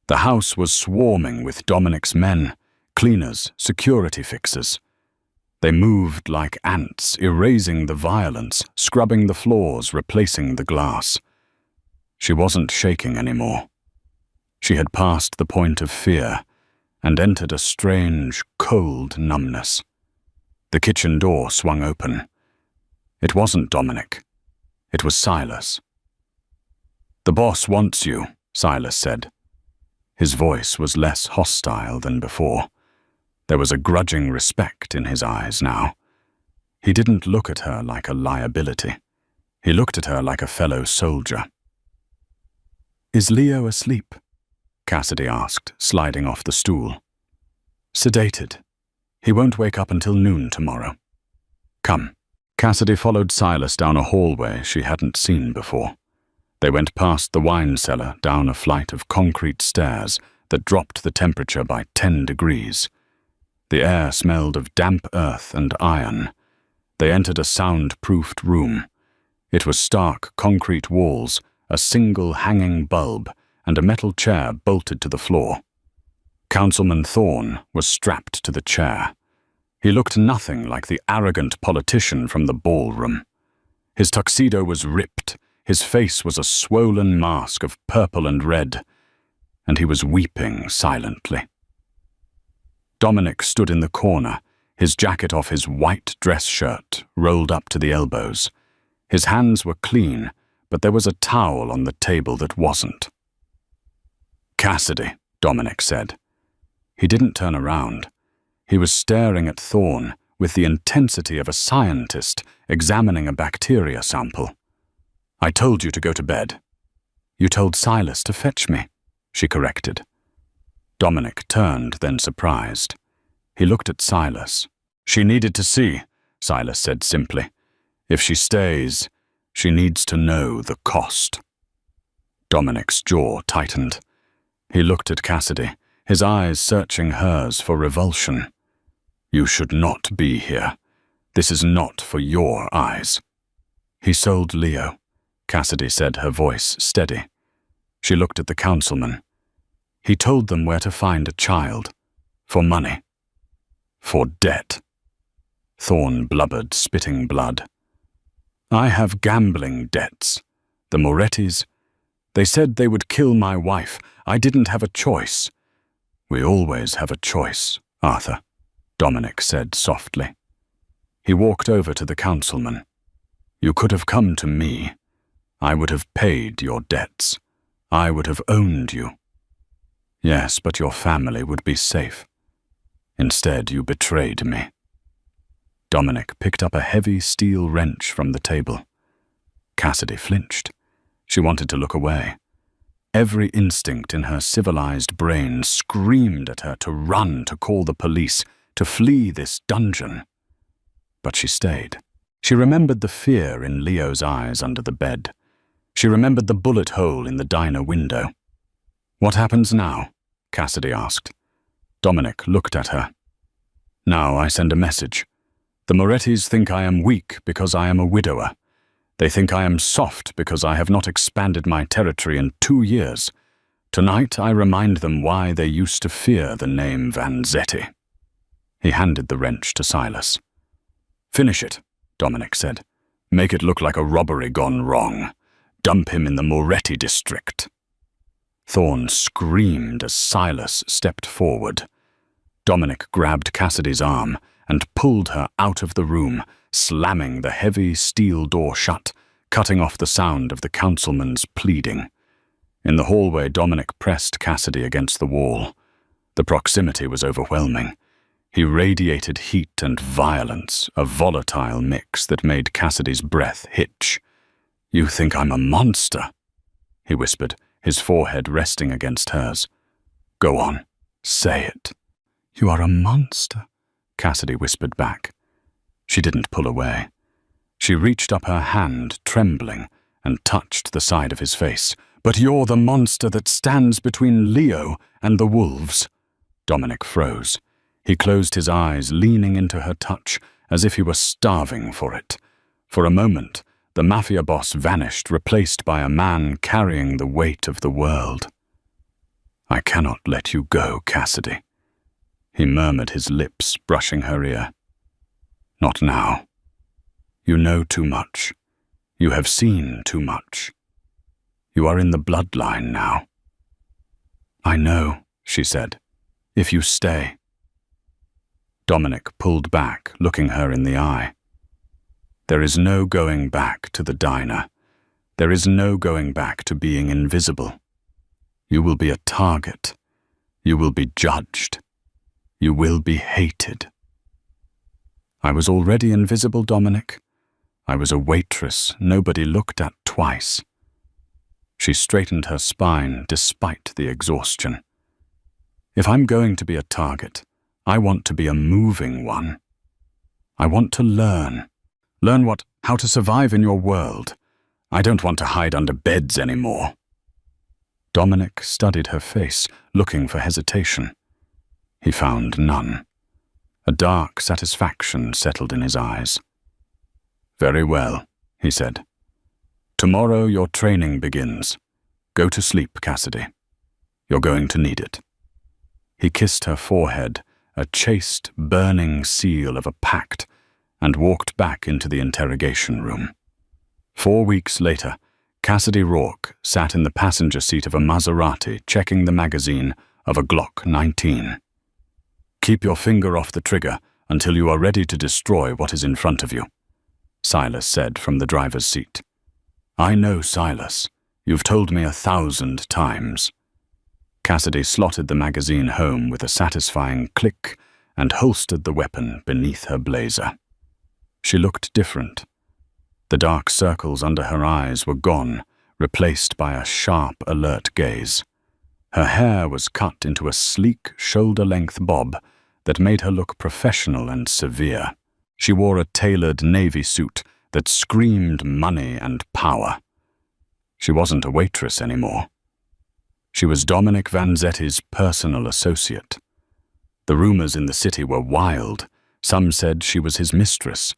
The house was swarming with Dominic's men, cleaners, security fixers. They moved like ants, erasing the violence, scrubbing the floors, replacing the glass. She wasn't shaking anymore. She had passed the point of fear and entered a strange, cold numbness. The kitchen door swung open. It wasn't Dominic. It was Silas. "The boss wants you," Silas said. His voice was less hostile than before. There was a grudging respect in his eyes now. He didn't look at her like a liability. He looked at her like a fellow soldier. Is Leo asleep? Cassidy asked, sliding off the stool. Sedated. He won't wake up until noon tomorrow. Come. Cassidy followed Silas down a hallway she hadn't seen before. They went past the wine cellar, down a flight of concrete stairs that dropped the temperature by 10 degrees. The air smelled of damp earth and iron. They entered a sound-proofed room. It was stark concrete walls, a single hanging bulb, and a metal chair bolted to the floor. Councilman Thorne was strapped to the chair. He looked nothing like the arrogant politician from the ballroom. His tuxedo was ripped, his face was a swollen mask of purple and red, and he was weeping silently. Dominic stood in the corner, his jacket off his white dress shirt, rolled up to the elbows. His hands were clean, but there was a towel on the table that wasn't. Cassidy, Dominic said. He didn't turn around. He was staring at Thorne with the intensity of a scientist examining a bacteria sample. I told you to go to bed. You told Silas to fetch me, she corrected. Dominic turned, then surprised. He looked at Silas. She needed to see, Silas said simply. If she stays, she needs to know the cost. Dominic's jaw tightened. He looked at Cassidy, his eyes searching hers for revulsion. You should not be here. This is not for your eyes. He sold Leo, Cassidy said, her voice steady. She looked at the councilman. He told them where to find a child. For money. For debt. Thorne blubbered, spitting blood. I have gambling debts. The Morettis. They said they would kill my wife. I didn't have a choice. We always have a choice, Arthur, Dominic said softly. He walked over to the councilman. You could have come to me. I would have paid your debts. I would have owned you. Yes, but your family would be safe. Instead, you betrayed me. Dominic picked up a heavy steel wrench from the table. Cassidy flinched. She wanted to look away. Every instinct in her civilized brain screamed at her to run, to call the police, to flee this dungeon. But she stayed. She remembered the fear in Leo's eyes under the bed. She remembered the bullet hole in the diner window. What happens now? Cassidy asked. Dominic looked at her. Now I send a message. The Morettis think I am weak because I am a widower. They think I am soft because I have not expanded my territory in 2 years. Tonight I remind them why they used to fear the name Vanzetti. He handed the wrench to Silas. Finish it, Dominic said. Make it look like a robbery gone wrong. Dump him in the Moretti district. Thorne screamed as Silas stepped forward. Dominic grabbed Cassidy's arm and pulled her out of the room, slamming the heavy steel door shut, cutting off the sound of the councilman's pleading. In the hallway, Dominic pressed Cassidy against the wall. The proximity was overwhelming. He radiated heat and violence, a volatile mix that made Cassidy's breath hitch. You think I'm a monster? He whispered, his forehead resting against hers. Go on, say it. You are a monster, Cassidy whispered back. She didn't pull away. She reached up her hand, trembling, and touched the side of his face. But you're the monster that stands between Leo and the wolves. Dominic froze. He closed his eyes, leaning into her touch, as if he were starving for it. For a moment, the Mafia boss vanished, replaced by a man carrying the weight of the world. I cannot let you go, Cassidy. He murmured, his lips brushing her ear. Not now. You know too much. You have seen too much. You are in the bloodline now. I know, she said, if you stay. Dominic pulled back, looking her in the eye. There is no going back to the diner. There is no going back to being invisible. You will be a target. You will be judged. You will be hated. I was already invisible, Dominic. I was a waitress nobody looked at twice. She straightened her spine despite the exhaustion. If I'm going to be a target, I want to be a moving one. I want to learn. Learn how to survive in your world. I don't want to hide under beds anymore. Dominic studied her face, looking for hesitation. He found none. A dark satisfaction settled in his eyes. Very well, he said. Tomorrow your training begins. Go to sleep, Cassidy. You're going to need it. He kissed her forehead, a chaste, burning seal of a pact, and walked back into the interrogation room. 4 weeks later, Cassidy Rourke sat in the passenger seat of a Maserati checking the magazine of a Glock 19. Keep your finger off the trigger until you are ready to destroy what is in front of you, Silas said from the driver's seat. I know, Silas. You've told me 1,000 times. Cassidy slotted the magazine home with a satisfying click and holstered the weapon beneath her blazer. She looked different. The dark circles under her eyes were gone, replaced by a sharp, alert gaze. Her hair was cut into a sleek, shoulder-length bob that made her look professional and severe. She wore a tailored navy suit that screamed money and power. She wasn't a waitress anymore. She was Dominic Vanzetti's personal associate. The rumors in the city were wild. Some said she was his mistress.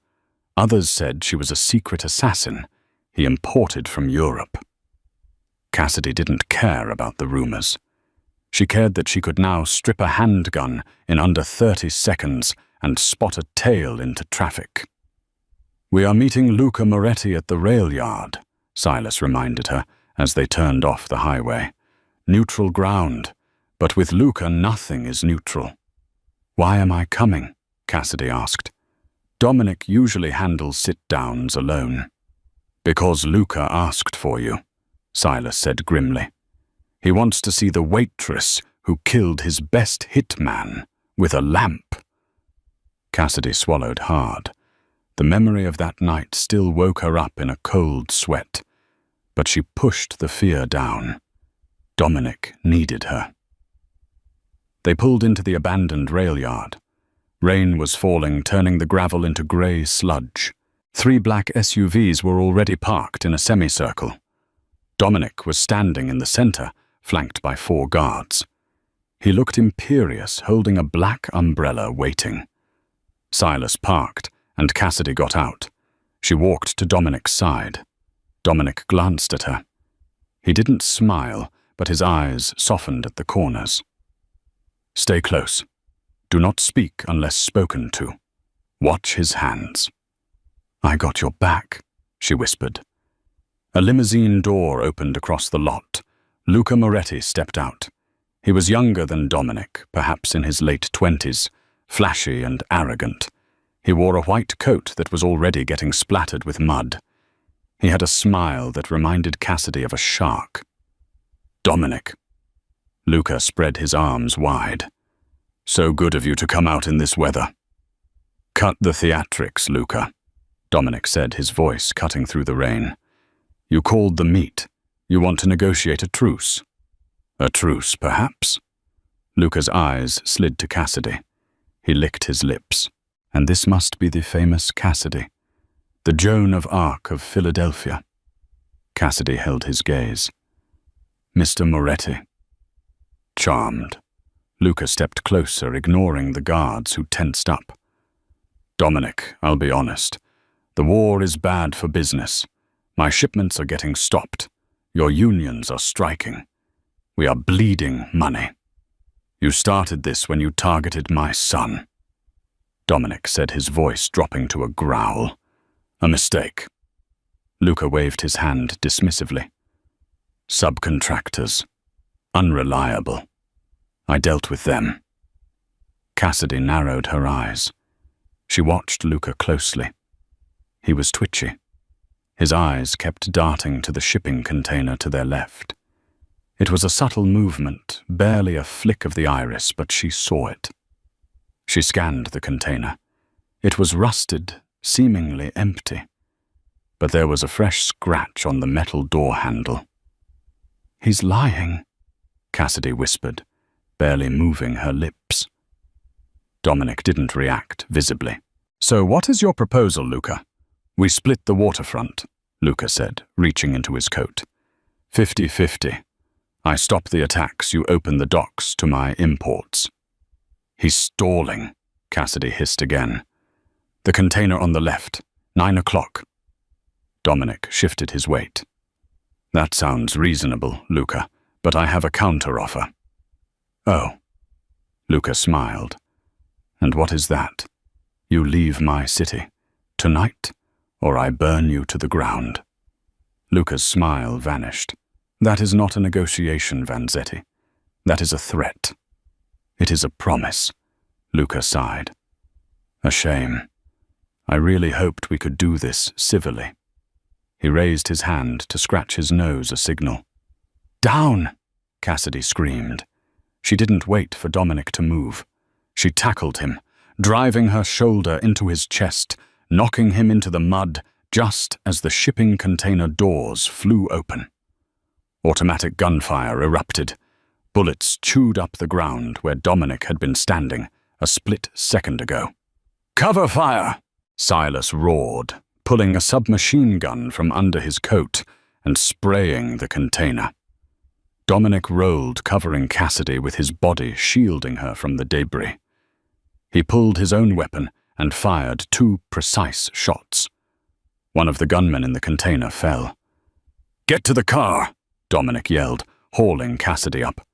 Others said she was a secret assassin he imported from Europe. Cassidy didn't care about the rumors. She cared that she could now strip a handgun in under 30 seconds and spot a tail into traffic. We are meeting Luca Moretti at the rail yard, Silas reminded her as they turned off the highway. Neutral ground, but with Luca nothing is neutral. Why am I coming? Cassidy asked. Dominic usually handles sit-downs alone. Because Luca asked for you, Silas said grimly. He wants to see the waitress who killed his best hitman with a lamp. Cassidy swallowed hard. The memory of that night still woke her up in a cold sweat, but she pushed the fear down. Dominic needed her. They pulled into the abandoned rail yard. Rain was falling, turning the gravel into grey sludge. 3 black SUVs were already parked in a semicircle. Dominic was standing in the center, flanked by 4 guards. He looked imperious, holding a black umbrella, waiting. Silas parked, and Cassidy got out. She walked to Dominic's side. Dominic glanced at her. He didn't smile, but his eyes softened at the corners. Stay close. Do not speak unless spoken to. Watch his hands. I got your back, she whispered. A limousine door opened across the lot. Luca Moretti stepped out. He was younger than Dominic, perhaps in his late 20s, flashy and arrogant. He wore a white coat that was already getting splattered with mud. He had a smile that reminded Cassidy of a shark. Dominic. Luca spread his arms wide. So good of you to come out in this weather. Cut the theatrics, Luca, Dominic said, his voice cutting through the rain. You called the meet. You want to negotiate a truce. A truce, perhaps? Luca's eyes slid to Cassidy. He licked his lips. And this must be the famous Cassidy, the Joan of Arc of Philadelphia. Cassidy held his gaze. Mr. Moretti. Charmed. Luca stepped closer, ignoring the guards who tensed up. Dominic, I'll be honest. The war is bad for business. My shipments are getting stopped. Your unions are striking. We are bleeding money. You started this when you targeted my son. Dominic said, his voice dropping to a growl. A mistake. Luca waved his hand dismissively. Subcontractors. Unreliable. I dealt with them. Cassidy narrowed her eyes. She watched Luca closely. He was twitchy. His eyes kept darting to the shipping container to their left. It was a subtle movement, barely a flick of the iris, but she saw it. She scanned the container. It was rusted, seemingly empty. But there was a fresh scratch on the metal door handle. He's lying, Cassidy whispered, barely moving her lips. Dominic didn't react visibly. So what is your proposal, Luca? We split the waterfront, Luca said, reaching into his coat. 50-50. I stop the attacks, you open the docks to my imports. He's stalling, Cassidy hissed again. The container on the left, 9 o'clock. Dominic shifted his weight. That sounds reasonable, Luca, but I have a counter-offer. Oh. Luca smiled. And what is that? You leave my city, tonight, or I burn you to the ground. Luca's smile vanished. That is not a negotiation, Vanzetti. That is a threat. It is a promise, Luca sighed. A shame. I really hoped we could do this civilly. He raised his hand to scratch his nose, a signal. Down! Cassidy screamed. She didn't wait for Dominic to move. She tackled him, driving her shoulder into his chest, knocking him into the mud just as the shipping container doors flew open. Automatic gunfire erupted. Bullets chewed up the ground where Dominic had been standing a split second ago. Cover fire! Silas roared, pulling a submachine gun from under his coat and spraying the container. Dominic rolled, covering Cassidy with his body, shielding her from the debris. He pulled his own weapon and fired 2 precise shots. One of the gunmen in the container fell. Get to the car, Dominic yelled, hauling Cassidy up.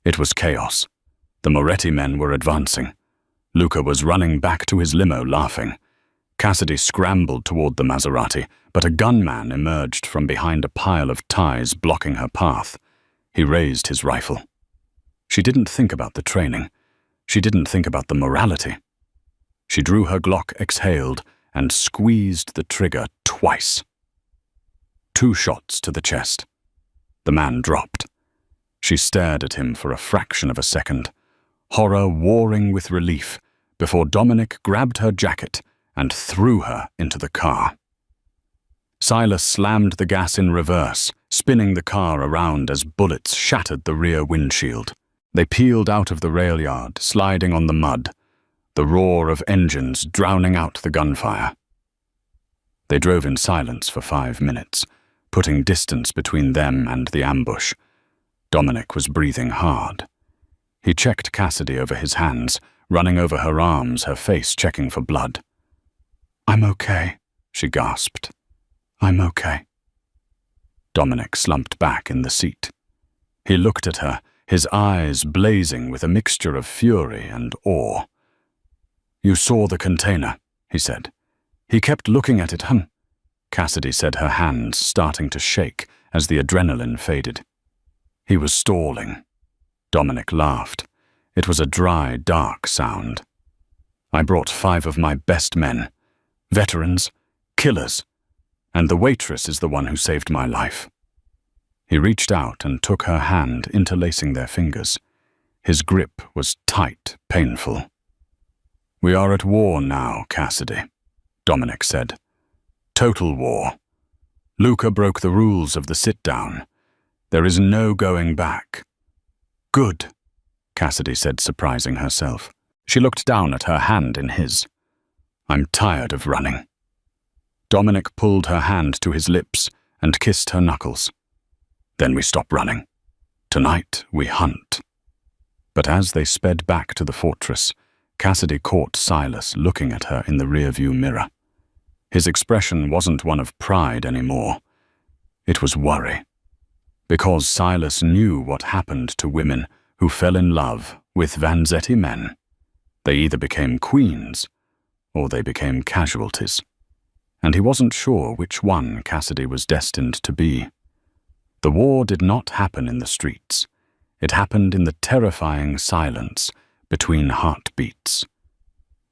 It was chaos. The Moretti men were advancing. Luca was running back to his limo, laughing. Cassidy scrambled toward the Maserati, but a gunman emerged from behind a pile of ties blocking her path. He raised his rifle. She didn't think about the training. She didn't think about the morality. She drew her Glock, exhaled, and squeezed the trigger twice. 2 shots to the chest. The man dropped. She stared at him for a fraction of a second, horror warring with relief, before Dominic grabbed her jacket and threw her into the car. Silas slammed the gas in reverse, spinning the car around as bullets shattered the rear windshield. They peeled out of the rail yard, sliding on the mud, the roar of engines drowning out the gunfire. They drove in silence for 5 minutes, putting distance between them and the ambush. Dominic was breathing hard. He checked Cassidy over his hands, running over her arms, her face checking for blood. I'm okay, she gasped. I'm okay. Dominic slumped back in the seat. He looked at her, his eyes blazing with a mixture of fury and awe. You saw the container, he said. He kept looking at it, Cassidy said, her hands starting to shake as the adrenaline faded. He was stalling. Dominic laughed. It was a dry, dark sound. I brought 5 of my best men. Veterans, killers, and the waitress is the one who saved my life. He reached out and took her hand, interlacing their fingers. His grip was tight, painful. We are at war now, Cassidy, Dominic said. Total war. Luca broke the rules of the sit-down. There is no going back. Good, Cassidy said, surprising herself. She looked down at her hand in his. I'm tired of running. Dominic pulled her hand to his lips and kissed her knuckles. Then we stop running. Tonight we hunt. But as they sped back to the fortress, Cassidy caught Silas looking at her in the rearview mirror. His expression wasn't one of pride anymore. It was worry. Because Silas knew what happened to women who fell in love with Vanzetti men. They either became queens or they became casualties. And he wasn't sure which one Cassidy was destined to be. The war did not happen in the streets. It happened in the terrifying silence between heartbeats.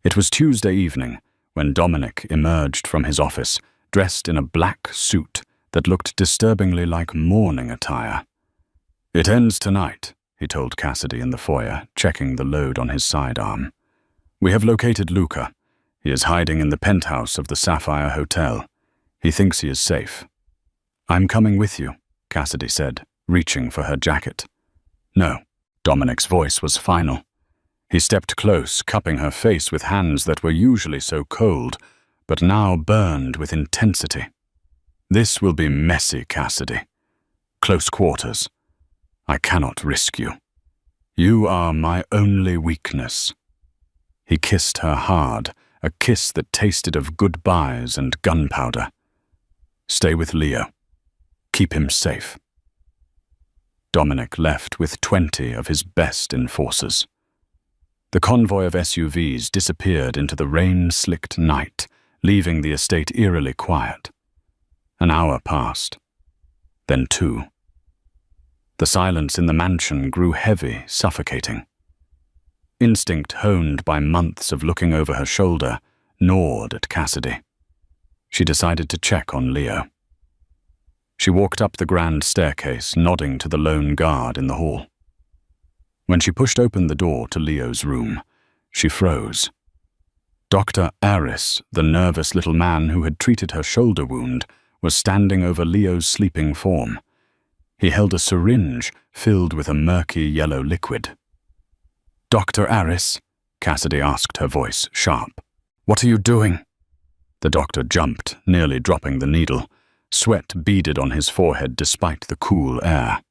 It was Tuesday evening when Dominic emerged from his office, dressed in a black suit that looked disturbingly like mourning attire. It ends tonight, he told Cassidy in the foyer, checking the load on his sidearm. We have located Luca. He is hiding in the penthouse of the Sapphire Hotel. He thinks he is safe. I'm coming with you, Cassidy said, reaching for her jacket. No, Dominic's voice was final. He stepped close, cupping her face with hands that were usually so cold, but now burned with intensity. This will be messy, Cassidy. Close quarters. I cannot risk you. You are my only weakness. He kissed her hard, a kiss that tasted of goodbyes and gunpowder. Stay with Leo. Keep him safe. Dominic left with 20 of his best enforcers. The convoy of SUVs disappeared into the rain-slicked night, leaving the estate eerily quiet. An hour passed. Then 2. The silence in the mansion grew heavy, suffocating. Instinct honed by months of looking over her shoulder gnawed at Cassidy. She decided to check on Leo. She walked up the grand staircase, nodding to the lone guard in the hall. When she pushed open the door to Leo's room, she froze. Dr. Aris, the nervous little man who had treated her shoulder wound, was standing over Leo's sleeping form. He held a syringe filled with a murky yellow liquid. "Dr. Aris?" Cassidy asked, her voice sharp. "What are you doing?" The doctor jumped, nearly dropping the needle. Sweat beaded on his forehead despite the cool air.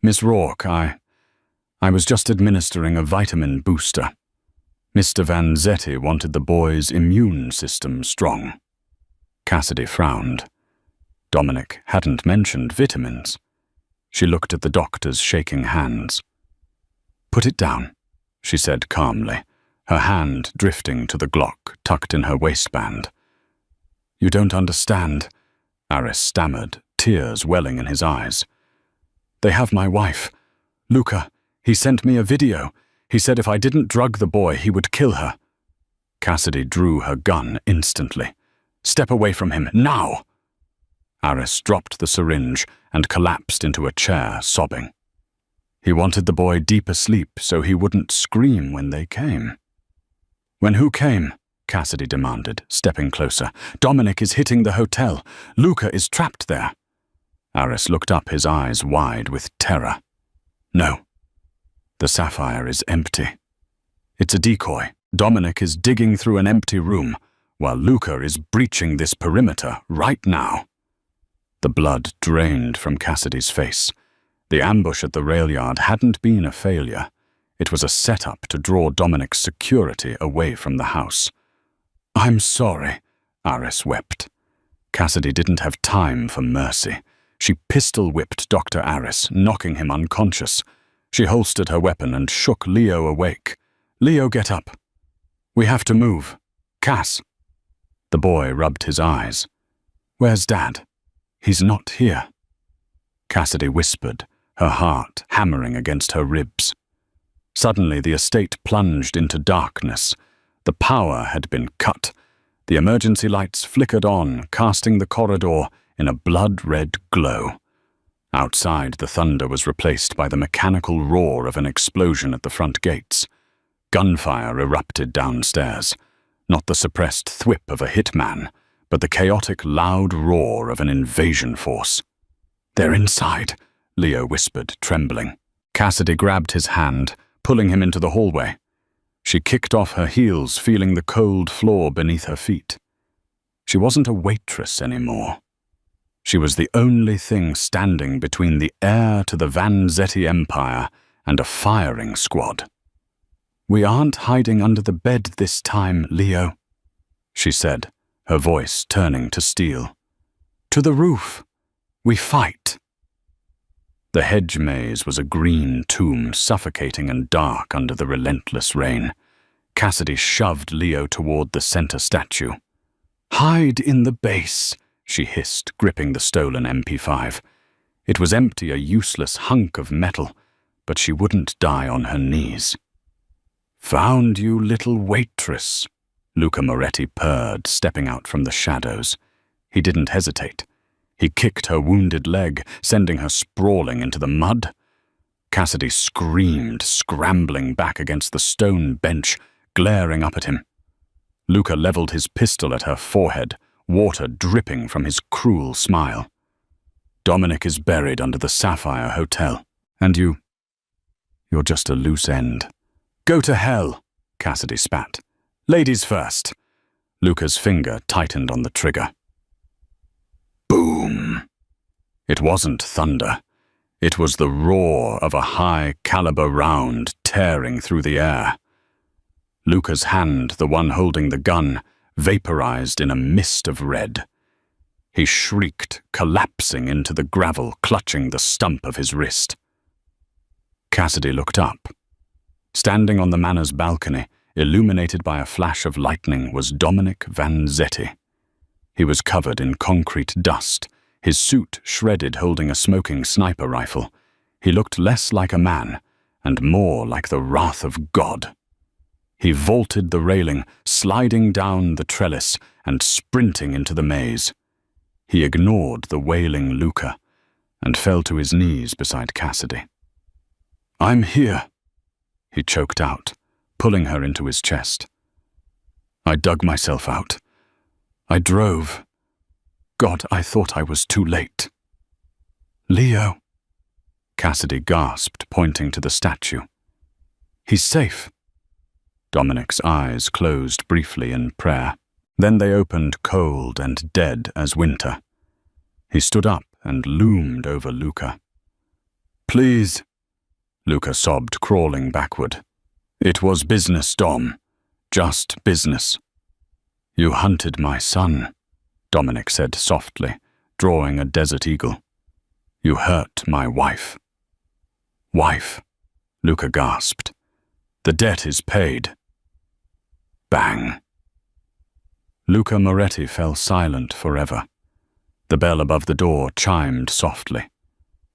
"Miss Rourke, I was just administering a vitamin booster. Mr. Vanzetti wanted the boy's immune system strong." Cassidy frowned. Dominic hadn't mentioned vitamins. She looked at the doctor's shaking hands. "Put it down," she said calmly, her hand drifting to the Glock tucked in her waistband. "You don't understand," Aris stammered, tears welling in his eyes. "They have my wife. Luca, he sent me a video. He said if I didn't drug the boy, he would kill her." Cassidy drew her gun instantly. "Step away from him, now!" Aris dropped the syringe and collapsed into a chair, sobbing. He wanted the boy deep asleep so he wouldn't scream when they came. "When who came?" Cassidy demanded, stepping closer. "Dominic is hitting the hotel. Luca is trapped there." Aris looked up, his eyes wide with terror. "No. The sapphire is empty. It's a decoy. Dominic is digging through an empty room, while Luca is breaching this perimeter right now." The blood drained from Cassidy's face. The ambush at the rail yard hadn't been a failure. It was a setup to draw Dominic's security away from the house. "I'm sorry," Aris wept. Cassidy didn't have time for mercy. She pistol-whipped Dr. Aris, knocking him unconscious. She holstered her weapon and shook Leo awake. "Leo, get up. We have to move. Cass." The boy rubbed his eyes. "Where's Dad?" "He's not here." Cassidy whispered, her heart hammering against her ribs. Suddenly the estate plunged into darkness. The power had been cut. The emergency lights flickered on, casting the corridor in a blood-red glow. Outside, the thunder was replaced by the mechanical roar of an explosion at the front gates. Gunfire erupted downstairs, not the suppressed thwip of a hitman, but the chaotic, loud roar of an invasion force. "They're inside," Leo whispered, trembling. Cassidy grabbed his hand, pulling him into the hallway. She kicked off her heels, feeling the cold floor beneath her feet. She wasn't a waitress anymore. She was the only thing standing between the heir to the Vanzetti empire and a firing squad. "We aren't hiding under the bed this time, Leo," she said, her voice turning to steel. "To the roof. We fight." The hedge maze was a green tomb, suffocating and dark under the relentless rain. Cassidy shoved Leo toward the center statue. "Hide in the base," she hissed, gripping the stolen MP5. It was empty, a useless hunk of metal, but she wouldn't die on her knees. "Found you, little waitress," Luca Moretti purred, stepping out from the shadows. He didn't hesitate. He kicked her wounded leg, sending her sprawling into the mud. Cassidy screamed, scrambling back against the stone bench, glaring up at him. Luca leveled his pistol at her forehead, water dripping from his cruel smile. Dominic is buried under the Sapphire Hotel. And you're just a loose end. Go to hell, Cassidy spat. Ladies first. Luca's finger tightened on the trigger. Boom. It wasn't thunder. It was the roar of a high-caliber round tearing through the air. Luca's hand, the one holding the gun, vaporized in a mist of red. He shrieked, collapsing into the gravel, clutching the stump of his wrist. Cassidy looked up. Standing on the manor's balcony, illuminated by a flash of lightning, was Dominic Vanzetti. He was covered in concrete dust, his suit shredded, holding a smoking sniper rifle. He looked less like a man and more like the wrath of God. He vaulted the railing, sliding down the trellis and sprinting into the maze. He ignored the wailing Luca and fell to his knees beside Cassidy. "I'm here," he choked out, pulling her into his chest. "I dug myself out. I drove. God, I thought I was too late." "Leo," Cassidy gasped, pointing to the statue. "He's safe." Dominic's eyes closed briefly in prayer. Then they opened cold and dead as winter. He stood up and loomed over Luca. "Please," Luca sobbed, crawling backward. "It was business, Dom. Just business." "You hunted my son," Dominic said softly, drawing a desert eagle. "You hurt my wife." "Wife," Luca gasped. "The debt is paid." Bang. Luca Moretti fell silent forever. The bell above the door chimed softly.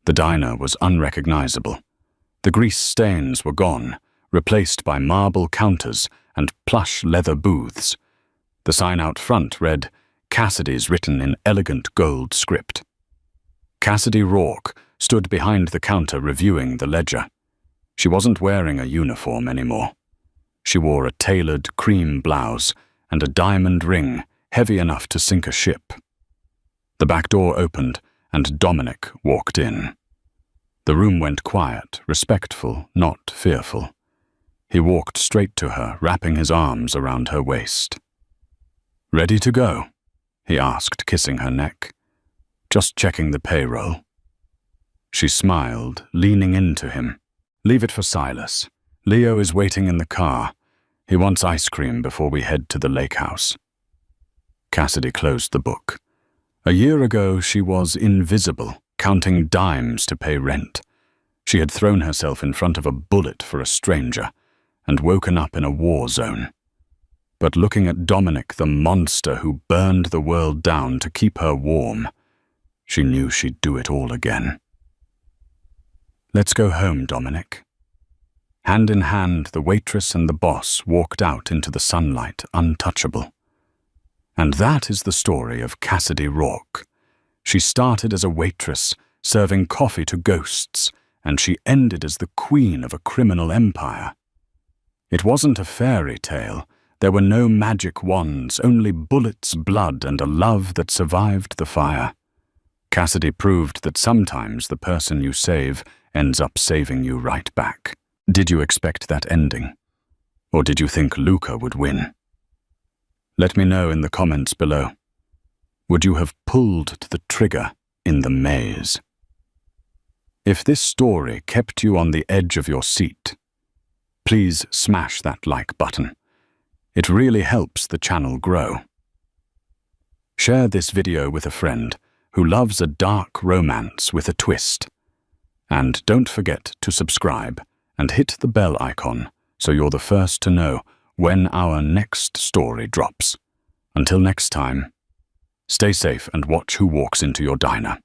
The diner was unrecognizable. The grease stains were gone, replaced by marble counters and plush leather booths. The sign out front read, "Cassidy's," written in elegant gold script. Cassidy Rourke stood behind the counter reviewing the ledger. She wasn't wearing a uniform anymore. She wore a tailored cream blouse and a diamond ring heavy enough to sink a ship. The back door opened and Dominic walked in. The room went quiet, respectful, not fearful. He walked straight to her, wrapping his arms around her waist. "Ready to go?" he asked, kissing her neck. "Just checking the payroll." She smiled, leaning into him. "Leave it for Silas. Leo is waiting in the car. He wants ice cream before we head to the lake house." Cassidy closed the book. A year ago, she was invisible, counting dimes to pay rent. She had thrown herself in front of a bullet for a stranger and woken up in a war zone. But looking at Dominic, the monster who burned the world down to keep her warm, she knew she'd do it all again. "Let's go home, Dominic." Hand in hand, the waitress and the boss walked out into the sunlight, untouchable. And that is the story of Cassidy Rourke. She started as a waitress, serving coffee to ghosts, and she ended as the queen of a criminal empire. It wasn't a fairy tale. There were no magic wands, only bullets, blood, and a love that survived the fire. Cassidy proved that sometimes the person you save ends up saving you right back. Did you expect that ending? Or did you think Luca would win? Let me know in the comments below. Would you have pulled the trigger in the maze? If this story kept you on the edge of your seat, please smash that like button. It really helps the channel grow. Share this video with a friend who loves a dark romance with a twist. And don't forget to subscribe and hit the bell icon so you're the first to know when our next story drops. Until next time, stay safe and watch who walks into your diner.